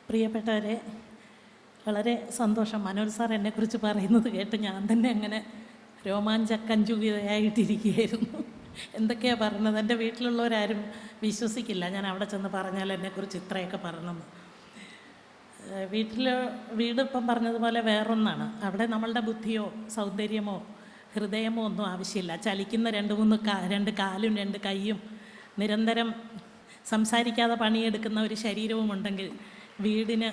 പ്രിയപ്പെട്ടവരെ, വളരെ സന്തോഷം. മനോജ് സാർ എന്നെക്കുറിച്ച് പറയുന്നത് കേട്ട് ഞാൻ തന്നെ അങ്ങനെ രോമാഞ്ചക്കഞ്ചുകിതയായിട്ടിരിക്കുകയായിരുന്നു. എന്തൊക്കെയാണ് പറഞ്ഞത്, എൻ്റെ വീട്ടിലുള്ളവരാരും വിശ്വസിക്കില്ല ഞാൻ അവിടെ ചെന്ന് പറഞ്ഞാൽ എന്നെക്കുറിച്ച് ഇത്രയൊക്കെ പറഞ്ഞെന്ന്. വീട് ഇപ്പം പറഞ്ഞതുപോലെ വേറൊന്നാണ്. അവിടെ നമ്മളുടെ ബുദ്ധിയോ സൗന്ദര്യമോ ഹൃദയമോ ഒന്നും ആവശ്യമില്ല. ചലിക്കുന്ന രണ്ട് കാലും രണ്ട് കൈയും നിരന്തരം സംസാരിക്കാതെ പണിയെടുക്കുന്ന ഒരു ശരീരവും ഉണ്ടെങ്കിൽ വീടിന്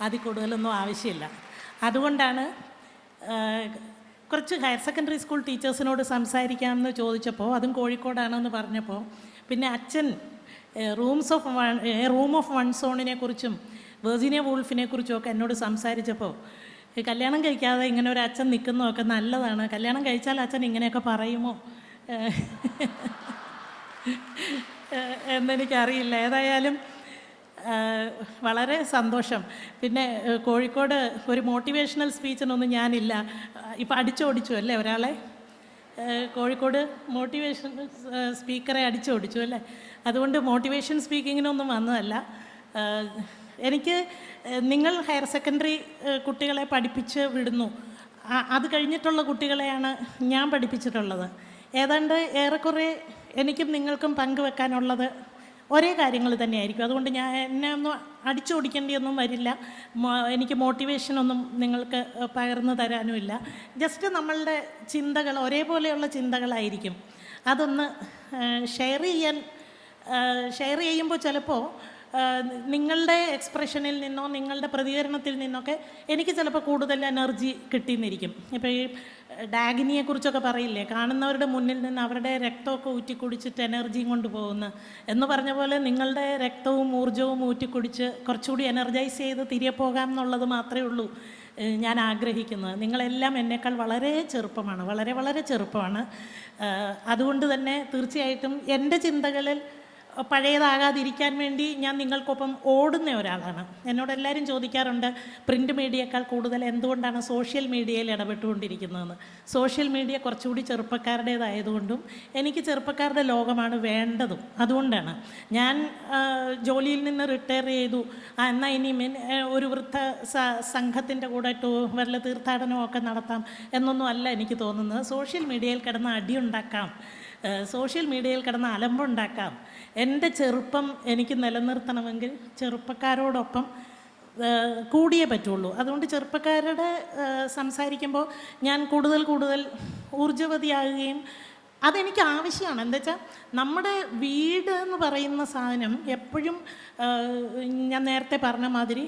അതിൽ കൂടുതലൊന്നും ആവശ്യമില്ല. അതുകൊണ്ടാണ് കുറച്ച് ഹയർ സെക്കൻഡറി സ്കൂൾ ടീച്ചേഴ്സിനോട് സംസാരിക്കാമെന്ന് ചോദിച്ചപ്പോൾ, അതും കോഴിക്കോടാണെന്ന് പറഞ്ഞപ്പോൾ, പിന്നെ അച്ഛൻ റൂം ഓഫ് വൺ സോണിനെ കുറിച്ചും വെർജീനിയ വൂൾഫിനെ കുറിച്ചുമൊക്കെ എന്നോട് സംസാരിച്ചപ്പോൾ, കല്യാണം കഴിക്കാതെ ഇങ്ങനെ ഒരു അച്ഛൻ നിൽക്കുന്നതൊക്കെ നല്ലതാണ്, കല്യാണം കഴിച്ചാൽ അച്ഛൻ ഇങ്ങനെയൊക്കെ പറയുമോ എന്നെനിക്കറിയില്ല. ഏതായാലും വളരെ സന്തോഷം. പിന്നെ കോഴിക്കോട് ഒരു മോട്ടിവേഷണൽ സ്പീച്ചിനൊന്നും ഞാനില്ല. ഇപ്പം അടിച്ചോടിച്ചു അല്ലേ ഒരാളെ, കോഴിക്കോട് മോട്ടിവേഷൻ സ്പീക്കറെ അടിച്ചോടിച്ചു അല്ലേ. അതുകൊണ്ട് മോട്ടിവേഷൻ സ്പീക്കിങ്ങിനൊന്നും വന്നതല്ല. എനിക്ക് നിങ്ങൾ ഹയർ സെക്കൻഡറി കുട്ടികളെ പഠിപ്പിച്ച് വിടുന്നു, അത് കഴിഞ്ഞിട്ടുള്ള കുട്ടികളെയാണ് ഞാൻ പഠിപ്പിച്ചിട്ടുള്ളത്. ഏതാണ്ട് ഏറെക്കുറെ എനിക്കും നിങ്ങൾക്കും പങ്കുവെക്കാനുള്ളത് ഒരേ കാര്യങ്ങൾ തന്നെയായിരിക്കും. അതുകൊണ്ട് എന്നെ ഒന്നും അടിച്ചോടിക്കേണ്ടിയൊന്നും വരില്ല. എനിക്ക് മോട്ടിവേഷനൊന്നും നിങ്ങൾക്ക് പകർന്നു തരാനുമില്ല. ജസ്റ്റ് നമ്മളുടെ ചിന്തകൾ ഒരേപോലെയുള്ള ചിന്തകളായിരിക്കും. അതൊന്ന് ഷെയർ ചെയ്യുമ്പോൾ ചിലപ്പോൾ നിങ്ങളുടെ എക്സ്പ്രഷനിൽ നിന്നോ നിങ്ങളുടെ പ്രതികരണത്തിൽ നിന്നൊക്കെ എനിക്ക് ചിലപ്പോൾ കൂടുതൽ എനർജി കിട്ടിയെന്നിരിക്കും. ഇപ്പോൾ ഈ ഡാഗിനിയെക്കുറിച്ചൊക്കെ പറയില്ലേ, കാണുന്നവരുടെ മുന്നിൽ നിന്ന് അവരുടെ രക്തമൊക്കെ ഊറ്റിക്കുടിച്ചിട്ട് എനർജിയും കൊണ്ട് പോകുന്നു എന്ന് പറഞ്ഞ പോലെ നിങ്ങളുടെ രക്തവും ഊർജവും ഊറ്റിക്കുടിച്ച് കുറച്ചുകൂടി എനർജൈസ് ചെയ്ത് തിരികെ പോകാം എന്നുള്ളത് മാത്രമേ ഉള്ളൂ ഞാൻ ആഗ്രഹിക്കുന്നത്. നിങ്ങളെല്ലാം എന്നേക്കാൾ വളരെ ചെറുപ്പമാണ്, വളരെ വളരെ ചെറുപ്പമാണ്. അതുകൊണ്ട് തന്നെ തീർച്ചയായിട്ടും എൻ്റെ ചിന്തകളിൽ പഴയതാകാതിരിക്കാൻ വേണ്ടി ഞാൻ നിങ്ങൾക്കൊപ്പം ഓടുന്ന ഒരാളാണ്. എന്നോട് എല്ലാവരും ചോദിക്കാറുണ്ട്, പ്രിൻ്റ് മീഡിയയേക്കാൾ കൂടുതൽ എന്തുകൊണ്ടാണ് സോഷ്യൽ മീഡിയയിൽ ഇടപെട്ടുകൊണ്ടിരിക്കുന്നതെന്ന്. സോഷ്യൽ മീഡിയ കുറച്ചുകൂടി ചെറുപ്പക്കാരുടേതായതുകൊണ്ടും എനിക്ക് ചെറുപ്പക്കാരുടെ ലോകമാണ് വേണ്ടതും അതുകൊണ്ടാണ്. ഞാൻ ജോലിയിൽ നിന്ന് റിട്ടയർ ചെയ്തു, എന്നാൽ ഇനി ഒരു വൃദ്ധ സംഘത്തിൻ്റെ കൂടെ വല്ല തീർത്ഥാടനമൊക്കെ നടത്താം എന്നൊന്നും അല്ല എനിക്ക് തോന്നുന്നത്. സോഷ്യൽ മീഡിയയിൽ കിടന്ന് അടിയുണ്ടാക്കാം, സോഷ്യൽ മീഡിയയിൽ കിടന്ന് അലമ്പുണ്ടാക്കാം. എൻ്റെ ചെറുപ്പം എനിക്ക് നിലനിർത്തണമെങ്കിൽ ചെറുപ്പക്കാരോടൊപ്പം കൂടിയേ പറ്റുള്ളൂ. അതുകൊണ്ട് ചെറുപ്പക്കാരുടെ സംസാരിക്കുമ്പോൾ ഞാൻ കൂടുതൽ ഊർജ്ജവതിയാകുകയും അതെനിക്ക് ആവശ്യമാണ്. എന്താ വെച്ചാൽ നമ്മുടെ വീട് എന്ന് പറയുന്ന സാധനം എപ്പോഴും ഞാൻ നേരത്തെ പറഞ്ഞ മാതിരി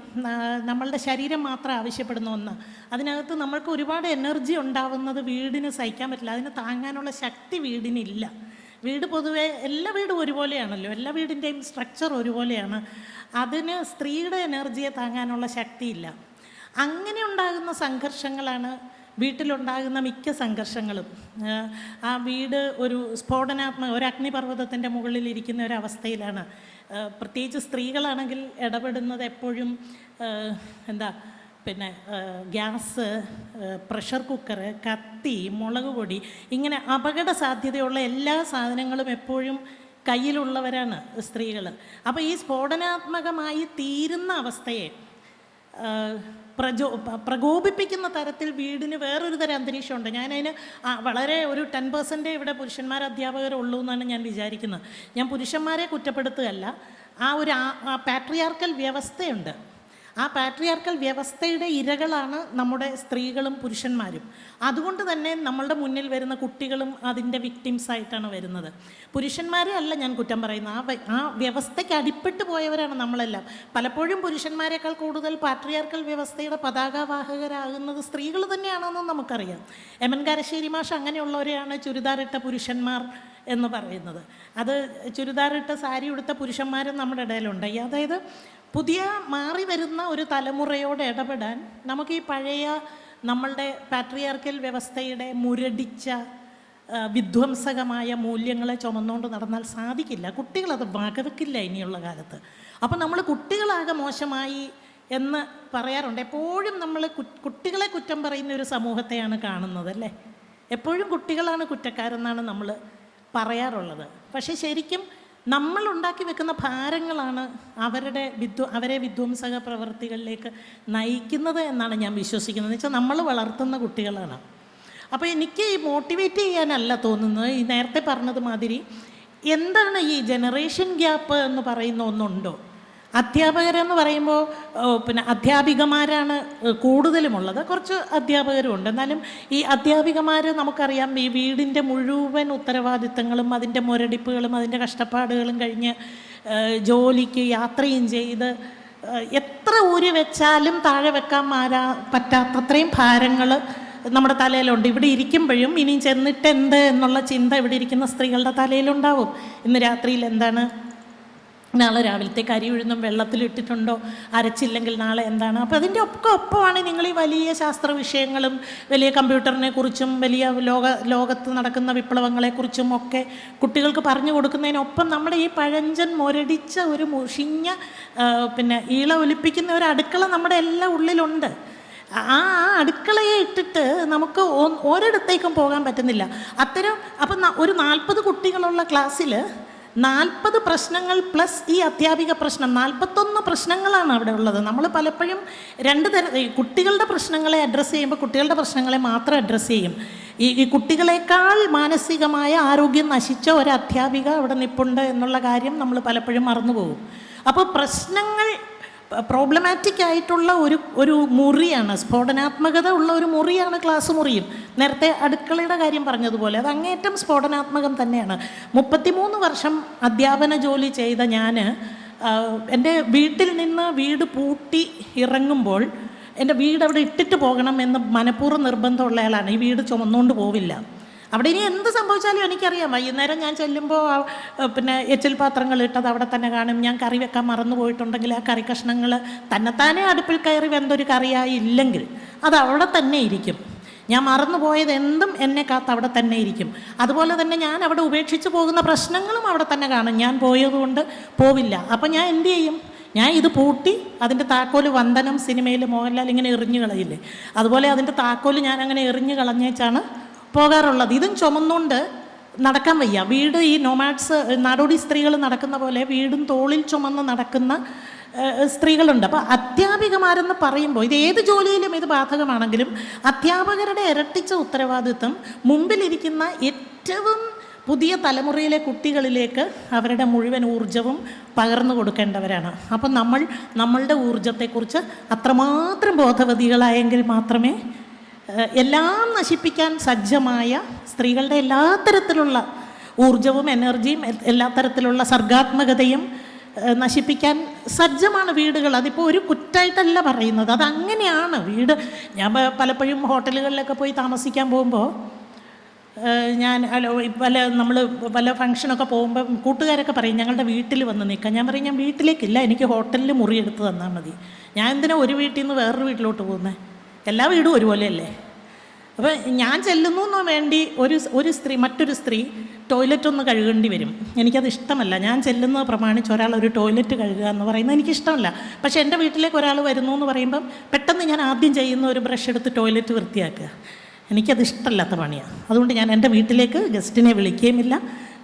നമ്മളുടെ ശരീരം മാത്രം ആവശ്യപ്പെടുന്ന ഒന്ന്. അതിനകത്ത് നമ്മൾക്ക് ഒരുപാട് എനർജി ഉണ്ടാവുന്നത് വീടിന് സഹിക്കാൻ പറ്റില്ല, അതിന് താങ്ങാനുള്ള ശക്തി വീടിനില്ല. വീട് പൊതുവെ എല്ലാ വീടും ഒരുപോലെയാണല്ലോ, എല്ലാ വീടിൻ്റെയും സ്ട്രക്ചർ ഒരുപോലെയാണ്. അതിന് സ്ത്രീയുടെ എനർജിയെ താങ്ങാനുള്ള ശക്തിയില്ല. അങ്ങനെ ഉണ്ടാകുന്ന സംഘർഷങ്ങളാണ് വീട്ടിലുണ്ടാകുന്ന മിക്ക സംഘർഷങ്ങളും. ആ വീട് ഒരു ഒരു അഗ്നിപർവ്വതത്തിൻ്റെ മുകളിലിരിക്കുന്ന ഒരവസ്ഥയിലാണ്. പ്രത്യേകിച്ച് സ്ത്രീകളാണെങ്കിൽ ഇടപെടുന്നത് എപ്പോഴും ഗ്യാസ്, പ്രഷർ കുക്കർ, കത്തി, മുളക് പൊടി, ഇങ്ങനെ അപകട സാധ്യതയുള്ള എല്ലാ സാധനങ്ങളും എപ്പോഴും കയ്യിലുള്ളവരാണ് സ്ത്രീകൾ. അപ്പോൾ ഈ സ്ഫോടനാത്മകമായി തീരുന്ന അവസ്ഥയെ പ്രകോപിപ്പിക്കുന്ന തരത്തിൽ വീടിന് വേറൊരു തരം അന്തരീക്ഷമുണ്ട്. ഞാനതിന് വളരെ ഒരു 10% ഇവിടെ പുരുഷന്മാർ അധ്യാപകരുള്ളൂ എന്നാണ് ഞാൻ വിചാരിക്കുന്നത്. ഞാൻ പുരുഷന്മാരെ കുറ്റപ്പെടുത്തുകയല്ല. ഒരു പാട്രിയാർക്കൽ വ്യവസ്ഥയുണ്ട്. ആ പാട്രിയാർക്കൽ വ്യവസ്ഥയുടെ ഇരകളാണ് നമ്മുടെ സ്ത്രീകളും പുരുഷന്മാരും. അതുകൊണ്ട് തന്നെ നമ്മളുടെ മുന്നിൽ വരുന്ന കുട്ടികളും അതിൻ്റെ വിക്ടിംസായിട്ടാണ് വരുന്നത്. പുരുഷന്മാരെ അല്ല ഞാൻ കുറ്റം പറയുന്നത്, ആ വ്യവസ്ഥയ്ക്ക് അടിപ്പെട്ട് പോയവരാണ് നമ്മളെല്ലാം. പലപ്പോഴും പുരുഷന്മാരെക്കാൾ കൂടുതൽ പാട്രിയാർക്കൽ വ്യവസ്ഥയുടെ പതാകവാഹകരാകുന്നത് സ്ത്രീകൾ തന്നെയാണെന്നും നമുക്കറിയാം. എമൻ കാരശ്ശേരി മാഷ് അങ്ങനെയുള്ളവരെയാണ് ചുരിദാറിട്ട പുരുഷന്മാർ എന്ന് പറയുന്നത്. അത് ചുരിദാറിട്ട സാരി ഉടുത്ത പുരുഷന്മാരും നമ്മുടെ ഇടയിലുണ്ട്. അതായത് പുതിയ മാറി വരുന്ന ഒരു തലമുറയോട് ഇടപെടാൻ നമുക്ക് ഈ പഴയ നമ്മളുടെ പാട്രിയാർക്കൽ വ്യവസ്ഥയുടെ മുരടിച്ച വിധ്വംസകമായ മൂല്യങ്ങളെ ചുമന്നുകൊണ്ട് നടന്നാൽ സാധിക്കില്ല. കുട്ടികളത് വകവെക്കില്ല ഇനിയുള്ള കാലത്ത്. അപ്പം നമ്മൾ കുട്ടികളാകെ മോശമായി എന്ന് പറയാറുണ്ട്. എപ്പോഴും നമ്മൾ കുട്ടികളെ കുറ്റം പറയുന്ന ഒരു സമൂഹത്തെയാണ് കാണുന്നത് അല്ലേ. എപ്പോഴും കുട്ടികളാണ് കുറ്റക്കാരെന്നാണ് നമ്മൾ പറയാറുള്ളത്. പക്ഷേ ശരിക്കും നമ്മൾ ഉണ്ടാക്കി വെക്കുന്ന ഭാരങ്ങളാണ് അവരെ വിധ്വംസക പ്രവൃത്തികളിലേക്ക് നയിക്കുന്നത് എന്നാണ് ഞാൻ വിശ്വസിക്കുന്നത്. എന്ന് വെച്ചാൽ നമ്മൾ വളർത്തുന്ന കുട്ടികളാണ്. അപ്പോൾ എനിക്ക് ഈ മോട്ടിവേറ്റ് ചെയ്യാനല്ല തോന്നുന്നത്, ഈ നേരത്തെ പറഞ്ഞത് മാതിരി എന്താണ് ഈ ജനറേഷൻ ഗ്യാപ്പ് എന്ന് പറയുന്ന ഒന്നുണ്ടോ? അധ്യാപകരെന്ന് പറയുമ്പോൾ പിന്നെ അധ്യാപികമാരാണ് കൂടുതലുമുള്ളത്, കുറച്ച് അധ്യാപകരുമുണ്ട്. എന്നാലും ഈ അധ്യാപികമാർ നമുക്കറിയാം, ഈ വീടിൻ്റെ മുഴുവൻ ഉത്തരവാദിത്തങ്ങളും അതിൻ്റെ മുരടിപ്പുകളും അതിൻ്റെ കഷ്ടപ്പാടുകളും കഴിഞ്ഞ് ജോലിക്ക് യാത്രയും ചെയ്ത് എത്ര ഊരി വെച്ചാലും താഴെ വെക്കാൻ പറ്റാത്തത്രയും ഭാരങ്ങൾ നമ്മുടെ തലയിലുണ്ട്. ഇവിടെ ഇരിക്കുമ്പോഴും ഇനിയും ചെന്നിട്ട് എന്ത് എന്നുള്ള ചിന്ത ഇവിടെ ഇരിക്കുന്ന സ്ത്രീകളുടെ തലയിലുണ്ടാവും. ഇന്ന് രാത്രിയിൽ എന്താണ്, നാളെ രാവിലത്തേക്ക് അരി ഉഴുന്നും വെള്ളത്തിലിട്ടിട്ടുണ്ടോ, അരച്ചില്ലെങ്കിൽ നാളെ എന്താണ്. അപ്പോൾ അതിൻ്റെ ഒപ്പമാണ് നിങ്ങൾ ഈ വലിയ ശാസ്ത്ര വിഷയങ്ങളും വലിയ കമ്പ്യൂട്ടറിനെ കുറിച്ചും വലിയ ലോകത്ത് നടക്കുന്ന വിപ്ലവങ്ങളെക്കുറിച്ചും ഒക്കെ കുട്ടികൾക്ക് പറഞ്ഞു കൊടുക്കുന്നതിനൊപ്പം നമ്മുടെ ഈ പഴഞ്ചൻ മുരടിച്ച ഒരു മുഷിഞ്ഞ പിന്നെ ഈള ഒലിപ്പിക്കുന്ന ഒരു അടുക്കള നമ്മുടെ എല്ലാ ഉള്ളിലുണ്ട്. ആ അടുക്കളയെ ഇട്ടിട്ട് നമുക്ക് ഒരിടത്തേക്കും പോകാൻ പറ്റുന്നില്ല. അപ്പം ഒരു 40 കുട്ടികളുള്ള ക്ലാസ്സിൽ 40 പ്രശ്നങ്ങൾ പ്ലസ് ഈ അധ്യാപിക പ്രശ്നം, 41 പ്രശ്നങ്ങളാണ് അവിടെ ഉള്ളത്. നമ്മൾ പലപ്പോഴും കുട്ടികളുടെ പ്രശ്നങ്ങളെ അഡ്രസ്സ് ചെയ്യുമ്പോൾ കുട്ടികളുടെ പ്രശ്നങ്ങളെ മാത്രം അഡ്രസ്സ് ചെയ്യും. ഈ കുട്ടികളെക്കാൾ മാനസികമായ ആരോഗ്യം നശിച്ച ഒരു അധ്യാപിക അവിടെ നിൽപ്പുണ്ട് എന്നുള്ള കാര്യം നമ്മൾ പലപ്പോഴും മറന്നുപോകും. അപ്പോൾ പ്രശ്നങ്ങൾ പ്രോബ്ലമാറ്റിക് ആയിട്ടുള്ള ഒരു മുറിയാണ്, സ്ഫോടനാത്മകത ഉള്ള ഒരു മുറിയാണ് ക്ലാസ് മുറിയും. നേരത്തെ അടുക്കളയുടെ കാര്യം പറഞ്ഞതുപോലെ അത് അങ്ങേറ്റം സ്ഫോടനാത്മകം തന്നെയാണ്. 33 വർഷം അധ്യാപന ജോലി ചെയ്ത ഞാൻ എൻ്റെ വീട്ടിൽ നിന്ന് വീട് പൂട്ടി ഇറങ്ങുമ്പോൾ എൻ്റെ വീട് അവിടെ ഇട്ടിട്ട് പോകണം എന്ന് മനഃപൂർവ്വം നിർബന്ധമുള്ള ആളാണ്. ഈ വീട് ചുമന്നുകൊണ്ട് പോവില്ല. അവിടെ ഇനി എന്ത് സംഭവിച്ചാലും എനിക്കറിയാം. വൈകുന്നേരം ഞാൻ ചെല്ലുമ്പോൾ പിന്നെ എച്ചിൽ പാത്രങ്ങൾ ഇട്ടത് അവിടെ തന്നെ കാണും. ഞാൻ കറി വെക്കാൻ മറന്നു പോയിട്ടുണ്ടെങ്കിൽ ആ കറി കഷ്ണങ്ങൾ തന്നെത്താനെ അടുപ്പിൽ കയറി വെന്തൊരു കറിയായി ഇല്ലെങ്കിൽ അത് അവിടെ തന്നെ ഇരിക്കും. ഞാൻ മറന്നു പോയത് എന്തും എന്നെ കാത്ത് അവിടെ തന്നെ ഇരിക്കും. അതുപോലെ തന്നെ ഞാൻ അവിടെ ഉപേക്ഷിച്ച് പോകുന്ന പ്രശ്നങ്ങളും അവിടെ തന്നെ കാണും. ഞാൻ പോയതുകൊണ്ട് പോവില്ല. അപ്പം ഞാൻ എന്തു ചെയ്യും? ഞാൻ ഇത് പൂട്ടി അതിൻ്റെ താക്കോല് വന്ദനം സിനിമയിൽ മോഹൻലാൽ ഇങ്ങനെ എറിഞ്ഞു കളയില്ലേ, അതുപോലെ അതിൻ്റെ താക്കോല് ഞാൻ അങ്ങനെ എറിഞ്ഞു കളഞ്ഞേച്ചാണ് പോകാറുള്ളത്. ഇതും ചുമന്നുകൊണ്ട് നടക്കാൻ വയ്യ. വീട് ഈ നോമാഡ്സ് നാടോടി സ്ത്രീകൾ നടക്കുന്ന പോലെ വീടും തോളിൽ ചുമന്ന് നടക്കുന്ന സ്ത്രീകളുണ്ട്. അപ്പോൾ അധ്യാപികമാരെന്ന് പറയുമ്പോൾ ഇത് ഏത് ജോലിയിലും ഇത് ബാധകമാണെങ്കിലും അധ്യാപകരുടെ ഇരട്ടിച്ച ഉത്തരവാദിത്വം മുമ്പിലിരിക്കുന്ന ഏറ്റവും പുതിയ തലമുറയിലെ കുട്ടികളിലേക്ക് അവരുടെ മുഴുവൻ ഊർജവും പകർന്നു കൊടുക്കേണ്ടവരാണ്. അപ്പം നമ്മളുടെ ഊർജത്തെക്കുറിച്ച് അത്രമാത്രം ബോധവതികളായെങ്കിൽ മാത്രമേ എല്ലാം നശിപ്പിക്കാൻ സജ്ജമായ സ്ത്രീകളുടെ എല്ലാ തരത്തിലുള്ള ഊർജവും എനർജിയും എല്ലാ തരത്തിലുള്ള സർഗാത്മകതയും നശിപ്പിക്കാൻ സജ്ജമാണ് വീടുകൾ. അതിപ്പോൾ ഒരു കുറ്റമായിട്ടല്ല പറയുന്നത്, അതങ്ങനെയാണ് വീട്. ഞാൻ പലപ്പോഴും ഹോട്ടലുകളിലൊക്കെ പോയി താമസിക്കാൻ പോകുമ്പോൾ നമ്മൾ പല ഫംഗ്ഷനൊക്കെ പോകുമ്പോൾ കൂട്ടുകാരൊക്കെ പറയും ഞങ്ങളുടെ വീട്ടിൽ വന്ന് നിൽക്കാം. ഞാൻ പറയും ഞാൻ വീട്ടിലേക്കില്ല, എനിക്ക് ഹോട്ടലിൽ മുറി എടുത്ത് തന്നാൽ മതി. ഞാൻ എന്തിനാ ഒരു വീട്ടിൽ നിന്ന് വേറൊരു വീട്ടിലോട്ട് പോകുന്നത്? എല്ലാ വീടും ഒരുപോലെയല്ലേ? അപ്പോൾ ഞാൻ ചെല്ലുന്നു എന്ന് വേണ്ടി മറ്റൊരു സ്ത്രീ ടോയ്ലറ്റ് ഒന്ന് കഴുകേണ്ടി വരും. എനിക്കത് ഇഷ്ടമല്ല. ഞാൻ ചെല്ലുന്നത് പ്രമാണിച്ച് ഒരാൾ ഒരു ടോയ്ലറ്റ് കഴുകുക എന്ന് പറയുന്നത് എനിക്കിഷ്ടമല്ല. പക്ഷേ എൻ്റെ വീട്ടിലേക്ക് ഒരാൾ വരുന്നു എന്ന് പറയുമ്പം പെട്ടെന്ന് ഞാൻ ആദ്യം ചെയ്യുന്ന ഒരു ബ്രഷ് എടുത്ത് ടോയ്ലറ്റ് വൃത്തിയാക്കുക. എനിക്കത് ഇഷ്ടമല്ലാത്ത പണിയാണ്. അതുകൊണ്ട് ഞാൻ എൻ്റെ വീട്ടിലേക്ക് ഗസ്റ്റിനെ വിളിക്കുകയുമില്ല,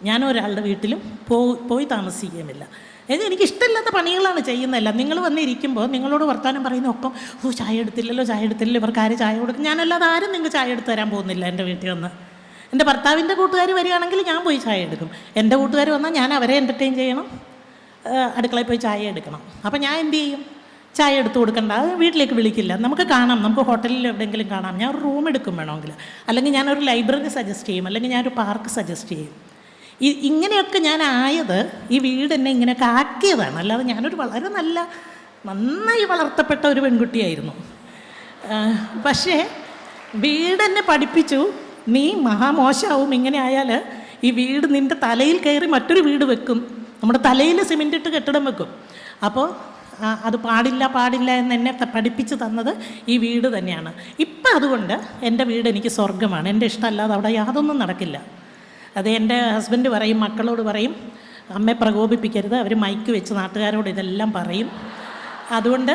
ഞാൻ ഒരാളുടെ വീട്ടിലും പോയി താമസിക്കുകയുമില്ല. എനിക്കിഷ്ടമില്ലാത്ത പണികളാണ് ചെയ്യുന്നതല്ല. നിങ്ങൾ വന്നിരിക്കുമ്പോൾ നിങ്ങളോട് വർത്താനം പറയുന്ന ഒപ്പം ചായ എടുത്തില്ലല്ലോ ഇവർക്ക് ആര് ചായ കൊടുക്കും? ഞാനല്ലാതെ ആരും നിങ്ങൾക്ക് ചായ എടുത്ത് തരാൻ പോകുന്നില്ല. എൻ്റെ വീട്ടിൽ വന്ന് എൻ്റെ ഭർത്താവിൻ്റെ കൂട്ടുകാർ വരികയാണെങ്കിൽ ഞാൻ പോയി ചായ എടുക്കും. എൻ്റെ കൂട്ടുകാർ വന്നാൽ ഞാൻ അവരെ എൻ്റർടൈൻ ചെയ്യണം, അടുക്കളയിൽ പോയി ചായ എടുക്കണം. അപ്പം ഞാൻ എന്ത് ചെയ്യും? ചായ എടുത്ത് കൊടുക്കണ്ട, വീട്ടിലേക്ക് വിളിക്കില്ല. നമുക്ക് കാണാം, നമുക്ക് ഹോട്ടലിൽ എവിടെയെങ്കിലും കാണാം. ഞാൻ ഒരു റൂം എടുക്കും വേണമെങ്കിൽ, അല്ലെങ്കിൽ ഞാനൊരു ലൈബ്രറി സജസ്റ്റ് ചെയ്യും, അല്ലെങ്കിൽ ഞാനൊരു പാർക്ക് സജസ്റ്റ് ചെയ്യും. ഇങ്ങനെയൊക്കെ ഞാൻ ആയത് ഈ വീട് എന്നെ ഇങ്ങനെയൊക്കെ ആക്കിയതാണ്. അല്ലാതെ ഞാനൊരു വളരെ നന്നായി വളർത്തപ്പെട്ട ഒരു പെൺകുട്ടിയായിരുന്നു. പക്ഷേ വീടെന്നെ പഠിപ്പിച്ചു, നീ മഹാമോശമാവും ഇങ്ങനെ ആയാൽ. ഈ വീട് നിൻ്റെ തലയിൽ കയറി മറ്റൊരു വീട് വെക്കും, നമ്മുടെ തലയിൽ സിമെൻ്റ് ഇട്ട് കെട്ടിടം വെക്കും. അപ്പോൾ അത് പാടില്ല എന്ന് എന്നെ പഠിപ്പിച്ച് തന്നത് ഈ വീട് തന്നെയാണ്. ഇപ്പം അതുകൊണ്ട് എൻ്റെ വീട് എനിക്ക് സ്വർഗമാണ്. എൻ്റെ ഇഷ്ടമല്ലാതെ അവിടെ യാതൊന്നും നടക്കില്ല. അത് എൻ്റെ ഹസ്ബൻഡ് പറയും, മക്കളോട് പറയും, അമ്മയെ പ്രകോപിപ്പിക്കരുത്, അവർ മൈക്ക് വെച്ച് നാട്ടുകാരോട് ഇതെല്ലാം പറയും, അതുകൊണ്ട്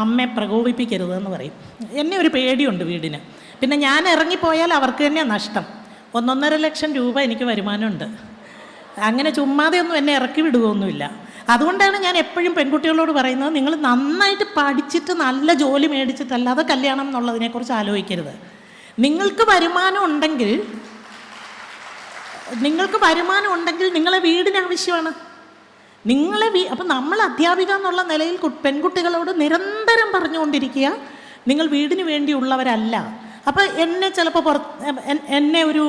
അമ്മയെ പ്രകോപിപ്പിക്കരുത് എന്ന് പറയും. എന്നെ ഒരു പേടിയുണ്ട് വീടിന്. പിന്നെ ഞാൻ ഇറങ്ങിപ്പോയാൽ അവർക്ക് തന്നെയാണ് നഷ്ടം. 1.5 ലക്ഷം രൂപ എനിക്ക് വരുമാനമുണ്ട്. അങ്ങനെ ചുമ്മാതെയൊന്നും എന്നെ ഇറക്കി വിടുകയൊന്നുമില്ല. അതുകൊണ്ടാണ് ഞാൻ എപ്പോഴും പെൺകുട്ടികളോട് പറയുന്നത്, നിങ്ങൾ നന്നായിട്ട് പഠിച്ചിട്ട് നല്ല ജോലി മേടിച്ചിട്ടല്ലാതെ കല്യാണം എന്നുള്ളതിനെക്കുറിച്ച് ആലോചിക്കരുത്. നിങ്ങൾക്ക് വരുമാനം ഉണ്ടെങ്കിൽ നിങ്ങളെ വീടിന് ആവശ്യമാണ്. അപ്പം നമ്മൾ അധ്യാപിക എന്നുള്ള നിലയിൽ പെൺകുട്ടികളോട് നിരന്തരം പറഞ്ഞുകൊണ്ടിരിക്കുക, നിങ്ങൾ വീടിന് വേണ്ടിയുള്ളവരല്ല. അപ്പോൾ എന്നെ ചിലപ്പോൾ എന്നെ ഒരു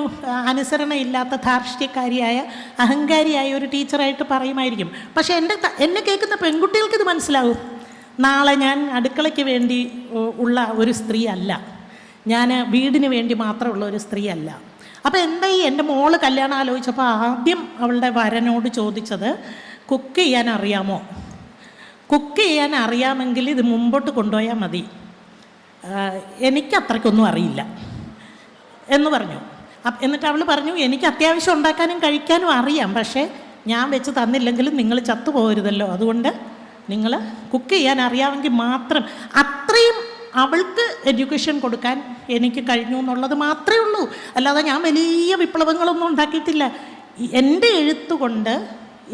അനുസരണയില്ലാത്ത ധാർഷ്ട്യക്കാരിയായ അഹങ്കാരിയായ ഒരു ടീച്ചറായിട്ട് പറയുമായിരിക്കും. പക്ഷേ എന്നെ കേൾക്കുന്ന പെൺകുട്ടികൾക്ക് ഇത് മനസ്സിലാവും. നാളെ ഞാൻ അടുക്കളയ്ക്ക് വേണ്ടി ഉള്ള ഒരു സ്ത്രീ അല്ല, ഞാൻ വീടിന് വേണ്ടി മാത്രമുള്ള ഒരു സ്ത്രീ അല്ല. അപ്പോൾ എന്തായി, എൻ്റെ മോള് കല്യാണം ആലോചിച്ചപ്പോൾ ആദ്യം അവളുടെ വരനോട് ചോദിച്ചത്, കുക്ക് ചെയ്യാൻ അറിയാമോ? കുക്ക് ചെയ്യാൻ അറിയാമെങ്കിൽ ഇത് മുമ്പോട്ട് കൊണ്ടുപോയാൽ മതി, എനിക്കത്രയ്ക്കൊന്നും അറിയില്ല എന്ന് പറഞ്ഞു. എന്നിട്ട് അവൾ പറഞ്ഞു, എനിക്ക് അത്യാവശ്യം ഉണ്ടാക്കാനും കഴിക്കാനും അറിയാം, പക്ഷേ ഞാൻ വെച്ച് തന്നില്ലെങ്കിലും നിങ്ങൾ ചത്തുപോകരുതല്ലോ, അതുകൊണ്ട് നിങ്ങൾ കുക്ക് ചെയ്യാൻ അറിയാമെങ്കിൽ മാത്രം. അത്രയും അവൾക്ക് എഡ്യൂക്കേഷൻ കൊടുക്കാൻ എനിക്ക് കഴിഞ്ഞു എന്നുള്ളത് മാത്രമേ ഉള്ളൂ. അല്ലാതെ ഞാൻ വലിയ വിപ്ലവങ്ങളൊന്നും ഉണ്ടാക്കിയിട്ടില്ല. എൻ്റെ എഴുത്തുകൊണ്ട്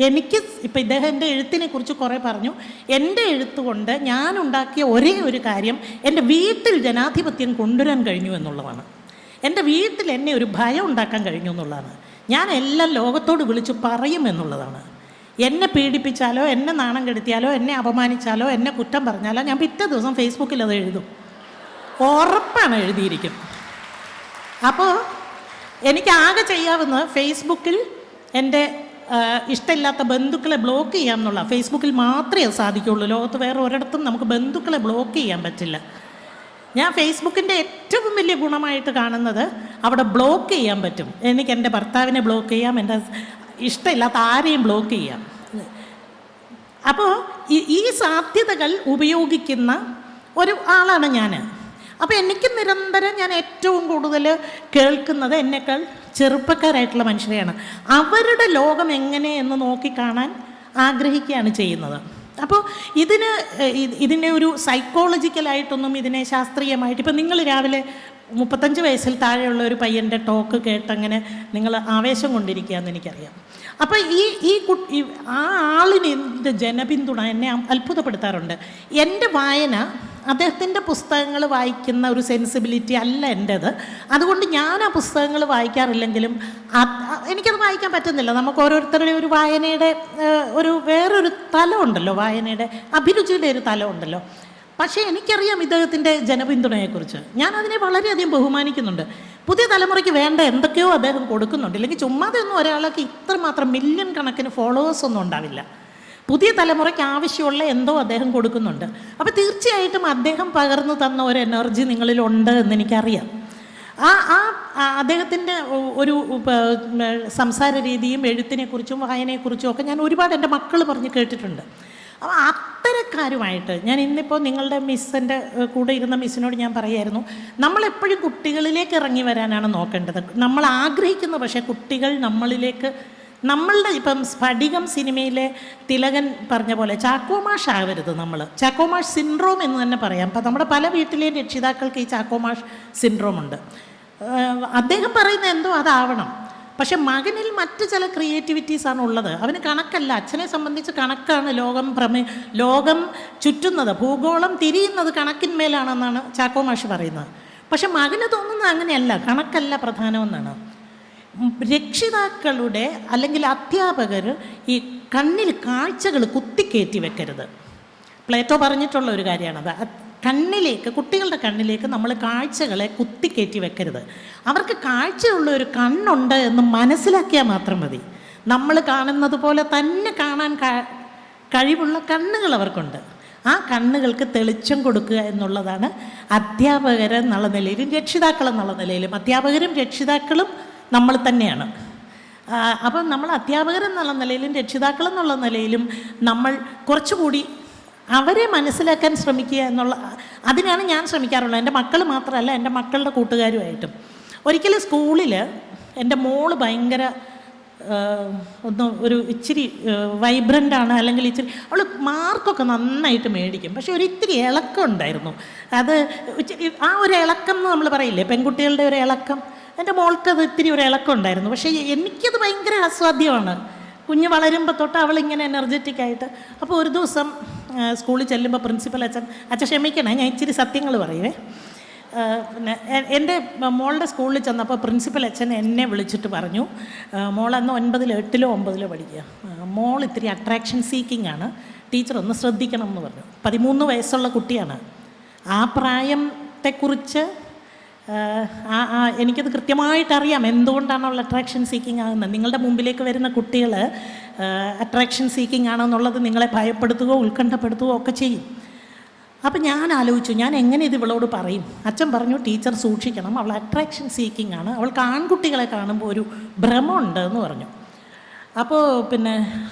എനിക്ക് ഇപ്പം ഇദ്ദേഹം എൻ്റെ എഴുത്തിനെ കുറിച്ച് കുറേ പറഞ്ഞു. എൻ്റെ എഴുത്തുകൊണ്ട് ഞാൻ ഉണ്ടാക്കിയ ഒരേ ഒരു കാര്യം, എൻ്റെ വീട്ടിൽ ജനാധിപത്യം കൊണ്ടുവരാൻ കഴിഞ്ഞു എന്നുള്ളതാണ്. എൻ്റെ വീട്ടിൽ എന്നെ ഒരു ഭയം ഉണ്ടാക്കാൻ കഴിഞ്ഞു എന്നുള്ളതാണ്. ഞാൻ എല്ലാം ലോകത്തോട് വിളിച്ച് പറയും എന്നുള്ളതാണ്. എന്നെ പീഡിപ്പിച്ചാലോ, എന്നെ നാണം കെടുത്തിയാലോ, എന്നെ അപമാനിച്ചാലോ, എന്നെ കുറ്റം പറഞ്ഞാലോ ഞാൻ പിറ്റേ ദിവസം ഫേസ്ബുക്കിൽ അത് എഴുതും, ഉറപ്പാണ് എഴുതിയിരിക്കും. അപ്പോൾ എനിക്കാകെ ചെയ്യാവുന്ന ഫേസ്ബുക്കിൽ എൻ്റെ ഇഷ്ടമില്ലാത്ത ബന്ധുക്കളെ ബ്ലോക്ക് ചെയ്യാം എന്നുള്ള, ഫേസ്ബുക്കിൽ മാത്രമേ സാധിക്കുള്ളൂ. ലോകത്ത് വേറെ ഒരിടത്തും നമുക്ക് ബന്ധുക്കളെ ബ്ലോക്ക് ചെയ്യാൻ പറ്റില്ല. ഞാൻ ഫേസ്ബുക്കിൻ്റെ ഏറ്റവും വലിയ ഗുണമായിട്ട് കാണുന്നത് അവിടെ ബ്ലോക്ക് ചെയ്യാൻ പറ്റും. എനിക്ക് എൻ്റെ ഭർത്താവിനെ ബ്ലോക്ക് ചെയ്യാം, എൻ്റെ ഇഷ്ടമില്ലാത്ത ആരെയും ബ്ലോക്ക് ചെയ്യാം. അപ്പോൾ ഈ സാധ്യതകൾ ഉപയോഗിക്കുന്ന ഒരു ആളാണ് ഞാൻ. അപ്പോൾ എനിക്ക് നിരന്തരം ഞാൻ ഏറ്റവും കൂടുതൽ കേൾക്കുന്നത് എന്നേക്കാൾ ചെറുപ്പക്കാരായിട്ടുള്ള മനുഷ്യരെയാണ്. അവരുടെ ലോകം എങ്ങനെയെന്ന് നോക്കിക്കാണാൻ ആഗ്രഹിക്കുകയാണ് ചെയ്യുന്നത്. അപ്പോൾ ഇതിനെ ഒരു സൈക്കോളജിക്കലായിട്ടൊന്നും, ഇതിനെ ശാസ്ത്രീയമായിട്ട്, ഇപ്പം നിങ്ങൾ രാവിലെ 35 വയസ്സിൽ താഴെയുള്ള ഒരു പയ്യൻ്റെ ടോക്ക് കേട്ടങ്ങനെ നിങ്ങൾ ആവേശം കൊണ്ടിരിക്കുകയെന്ന് എനിക്കറിയാം. അപ്പോൾ ആ ആളിന് എൻ്റെ ജനപിന്തുണ എന്നെ അത്ഭുതപ്പെടുത്താറുണ്ട്. എൻ്റെ വായന, അദ്ദേഹത്തിൻ്റെ പുസ്തകങ്ങൾ വായിക്കുന്ന ഒരു സെൻസിബിലിറ്റി അല്ല എൻ്റേത്. അതുകൊണ്ട് ഞാൻ ആ പുസ്തകങ്ങൾ വായിക്കാറില്ലെങ്കിലും എനിക്കത് വായിക്കാൻ പറ്റുന്നില്ല. നമുക്ക് ഓരോരുത്തരുടെ ഒരു വായനയുടെ വേറൊരു തലമുണ്ടല്ലോ, വായനയുടെ അഭിരുചിയുടെ ഒരു തലമുണ്ടല്ലോ. പക്ഷേ എനിക്കറിയാം ഇദ്ദേഹത്തിൻ്റെ ജനപിന്തുണയെക്കുറിച്ച്. ഞാനതിനെ വളരെയധികം ബഹുമാനിക്കുന്നുണ്ട്. പുതിയ തലമുറയ്ക്ക് വേണ്ട എന്തൊക്കെയോ അദ്ദേഹം കൊടുക്കുന്നുണ്ട്. ഇല്ലെങ്കിൽ ചുമ്മാതെ ഒന്നും ഒരാൾക്ക് ഇത്രമാത്രം മില്യൺ കണക്കിന് ഫോളോവേഴ്സൊന്നും ഉണ്ടാവില്ല. പുതിയ തലമുറയ്ക്ക് ആവശ്യമുള്ള എന്തോ അദ്ദേഹം കൊടുക്കുന്നുണ്ട്. അപ്പോൾ തീർച്ചയായിട്ടും അദ്ദേഹം പകർന്നു തന്ന ഒരു എനർജി നിങ്ങളിലുണ്ട് എന്നെനിക്കറിയാം. അദ്ദേഹത്തിൻ്റെ ഒരു സംസാര രീതിയും എഴുത്തിനെക്കുറിച്ചും വായനയെക്കുറിച്ചും ഒക്കെ ഞാൻ ഒരുപാട് എൻ്റെ മക്കൾ പറഞ്ഞ് കേട്ടിട്ടുണ്ട്. അപ്പോൾ അത്തരക്കാരുമായിട്ട് ഞാൻ ഇന്നിപ്പോൾ നിങ്ങളുടെ മിസ്സിൻ്റെ കൂടെ ഇരുന്ന മിസ്സിനോട് ഞാൻ പറയായിരുന്നു, നമ്മളെപ്പോഴും കുട്ടികളിലേക്ക് ഇറങ്ങി വരാനാണ് നോക്കേണ്ടത്. നമ്മൾ ആഗ്രഹിക്കുന്ന, പക്ഷേ കുട്ടികൾ നമ്മളിലേക്ക്, നമ്മളുടെ ഇപ്പം സ്ഫടികം സിനിമയിലെ തിലകൻ പറഞ്ഞ പോലെ ചാക്കോമാഷ് ആവരുത് നമ്മൾ. ചാക്കോമാഷ് സിൻഡ്രോം എന്ന് തന്നെ പറയാം. അപ്പം നമ്മുടെ പല വീട്ടിലെയും രക്ഷിതാക്കൾക്ക് ഈ ചാക്കോമാഷ് സിൻഡ്രോം ഉണ്ട്. അദ്ദേഹം പറയുന്ന എന്തോ അതാവണം. പക്ഷെ മകനിൽ മറ്റ് ചില ക്രിയേറ്റിവിറ്റീസാണ് ഉള്ളത്. അവന് കണക്കല്ല. അച്ഛനെ സംബന്ധിച്ച് കണക്കാണ് ലോകം ചുറ്റുന്നത്, ഭൂഗോളം തിരിയുന്നത് കണക്കിന്മേലാണെന്നാണ് ചാക്കോമാഷ് പറയുന്നത്. പക്ഷെ മകന് തോന്നുന്നത് അങ്ങനെയല്ല, കണക്കല്ല പ്രധാനമെന്നാണ്. രക്ഷിതാക്കളുടെ അല്ലെങ്കിൽ അധ്യാപകർ ഈ കണ്ണിൽ കാഴ്ചകൾ കുത്തിക്കയറ്റി വെക്കരുത്. പ്ലേറ്റോ പറഞ്ഞിട്ടുള്ള ഒരു കാര്യമാണത്. കുട്ടികളുടെ കണ്ണിലേക്ക് നമ്മൾ കാഴ്ചകളെ കുത്തിക്കയറ്റി വെക്കരുത്. അവർക്ക് കാഴ്ചയുള്ള ഒരു കണ്ണുണ്ട് എന്ന് മനസ്സിലാക്കിയാൽ മാത്രം മതി. നമ്മൾ കാണുന്നത് പോലെ തന്നെ കാണാൻ കഴിവുള്ള കണ്ണുകൾ അവർക്കുണ്ട്. ആ കണ്ണുകൾക്ക് തെളിച്ചം കൊടുക്കുക എന്നുള്ളതാണ് അധ്യാപകരെന്നുള്ള നിലയിലും രക്ഷിതാക്കളെന്നുള്ള നിലയിലും. അധ്യാപകരും രക്ഷിതാക്കളും നമ്മൾ തന്നെയാണ്. അപ്പം നമ്മൾ അധ്യാപകരെന്നുള്ള നിലയിലും രക്ഷിതാക്കളെന്നുള്ള നിലയിലും നമ്മൾ കുറച്ചുകൂടി അവരെ മനസ്സിലാക്കാൻ ശ്രമിക്കുക അതിനാണ് ഞാൻ ശ്രമിക്കാറുള്ളത്. എൻ്റെ മക്കൾ മാത്രമല്ല, എൻ്റെ മക്കളുടെ കൂട്ടുകാരുമായിട്ടും. ഒരിക്കലും സ്കൂളിൽ എൻ്റെ മോള് ഭയങ്കര ഒരു ഇച്ചിരി വൈബ്രൻ്റാണ്, അല്ലെങ്കിൽ ഇച്ചിരി അവൾ മാർക്കൊക്കെ നന്നായിട്ട് മേടിക്കും. പക്ഷെ ഇത്തിരി ഇളക്കം ഉണ്ടായിരുന്നു. അത് ആ ഒരു ഇളക്കം എന്ന് നമ്മൾ പറയില്ലേ, പെൺകുട്ടികളുടെ ഒരു ഇളക്കം. എൻ്റെ മോൾക്ക് അത് ഇത്തിരി ഒരു ഇളക്കം ഉണ്ടായിരുന്നു. പക്ഷേ എനിക്കത് ഭയങ്കര ആസ്വാദ്യമാണ്. കുഞ്ഞ് വളരുമ്പോൾ തൊട്ട് അവളിങ്ങനെ എനർജറ്റിക് ആയിട്ട്. അപ്പോൾ ഒരു ദിവസം സ്കൂളിൽ ചെല്ലുമ്പോൾ പ്രിൻസിപ്പൽ അച്ഛൻ ക്ഷമിക്കണേ, ഞാൻ ഇച്ചിരി സത്യങ്ങൾ പറയുവേ. പിന്നെ എൻ്റെ മോളുടെ സ്കൂളിൽ ചെന്നപ്പോൾ പ്രിൻസിപ്പൽ അച്ഛൻ എന്നെ വിളിച്ചിട്ട് പറഞ്ഞു, മോളന്ന് 9-ൽ 8-ലോ 9-ലോ പഠിക്കുക, മോൾ ഇത്തിരി അട്രാക്ഷൻ സീക്കിംഗ് ആണ്, ടീച്ചർ ഒന്ന് ശ്രദ്ധിക്കണം എന്ന് പറഞ്ഞു. 13 വയസ്സുള്ള കുട്ടിയാണ്. ആ പ്രായത്തെക്കുറിച്ച് എനിക്കത് കൃത്യമായിട്ടറിയാം എന്തുകൊണ്ടാണ് അവൾ അട്രാക്ഷൻ സീക്കിംഗ് ആകുന്നത്. നിങ്ങളുടെ മുമ്പിലേക്ക് വരുന്ന കുട്ടികൾ അട്രാക്ഷൻ സീക്കിംഗ് ആണെന്നുള്ളത് നിങ്ങളെ ഭയപ്പെടുത്തുകയോ ഉത്കണ്ഠപ്പെടുത്തുകയോ ഒക്കെ ചെയ്യും. അപ്പം ഞാൻ ആലോചിച്ചു, ഞാൻ എങ്ങനെ ഇത് ഇവളോട് പറയും? അച്ഛൻ പറഞ്ഞു, ടീച്ചർ സൂക്ഷിക്കണം, അവൾ അട്രാക്ഷൻ സീക്കിംഗ് ആണ്, അവൾക്ക് ആൺകുട്ടികളെ കാണുമ്പോൾ ഒരു ഭ്രമമുണ്ട് എന്ന് പറഞ്ഞു. അപ്പോൾ പിന്നെ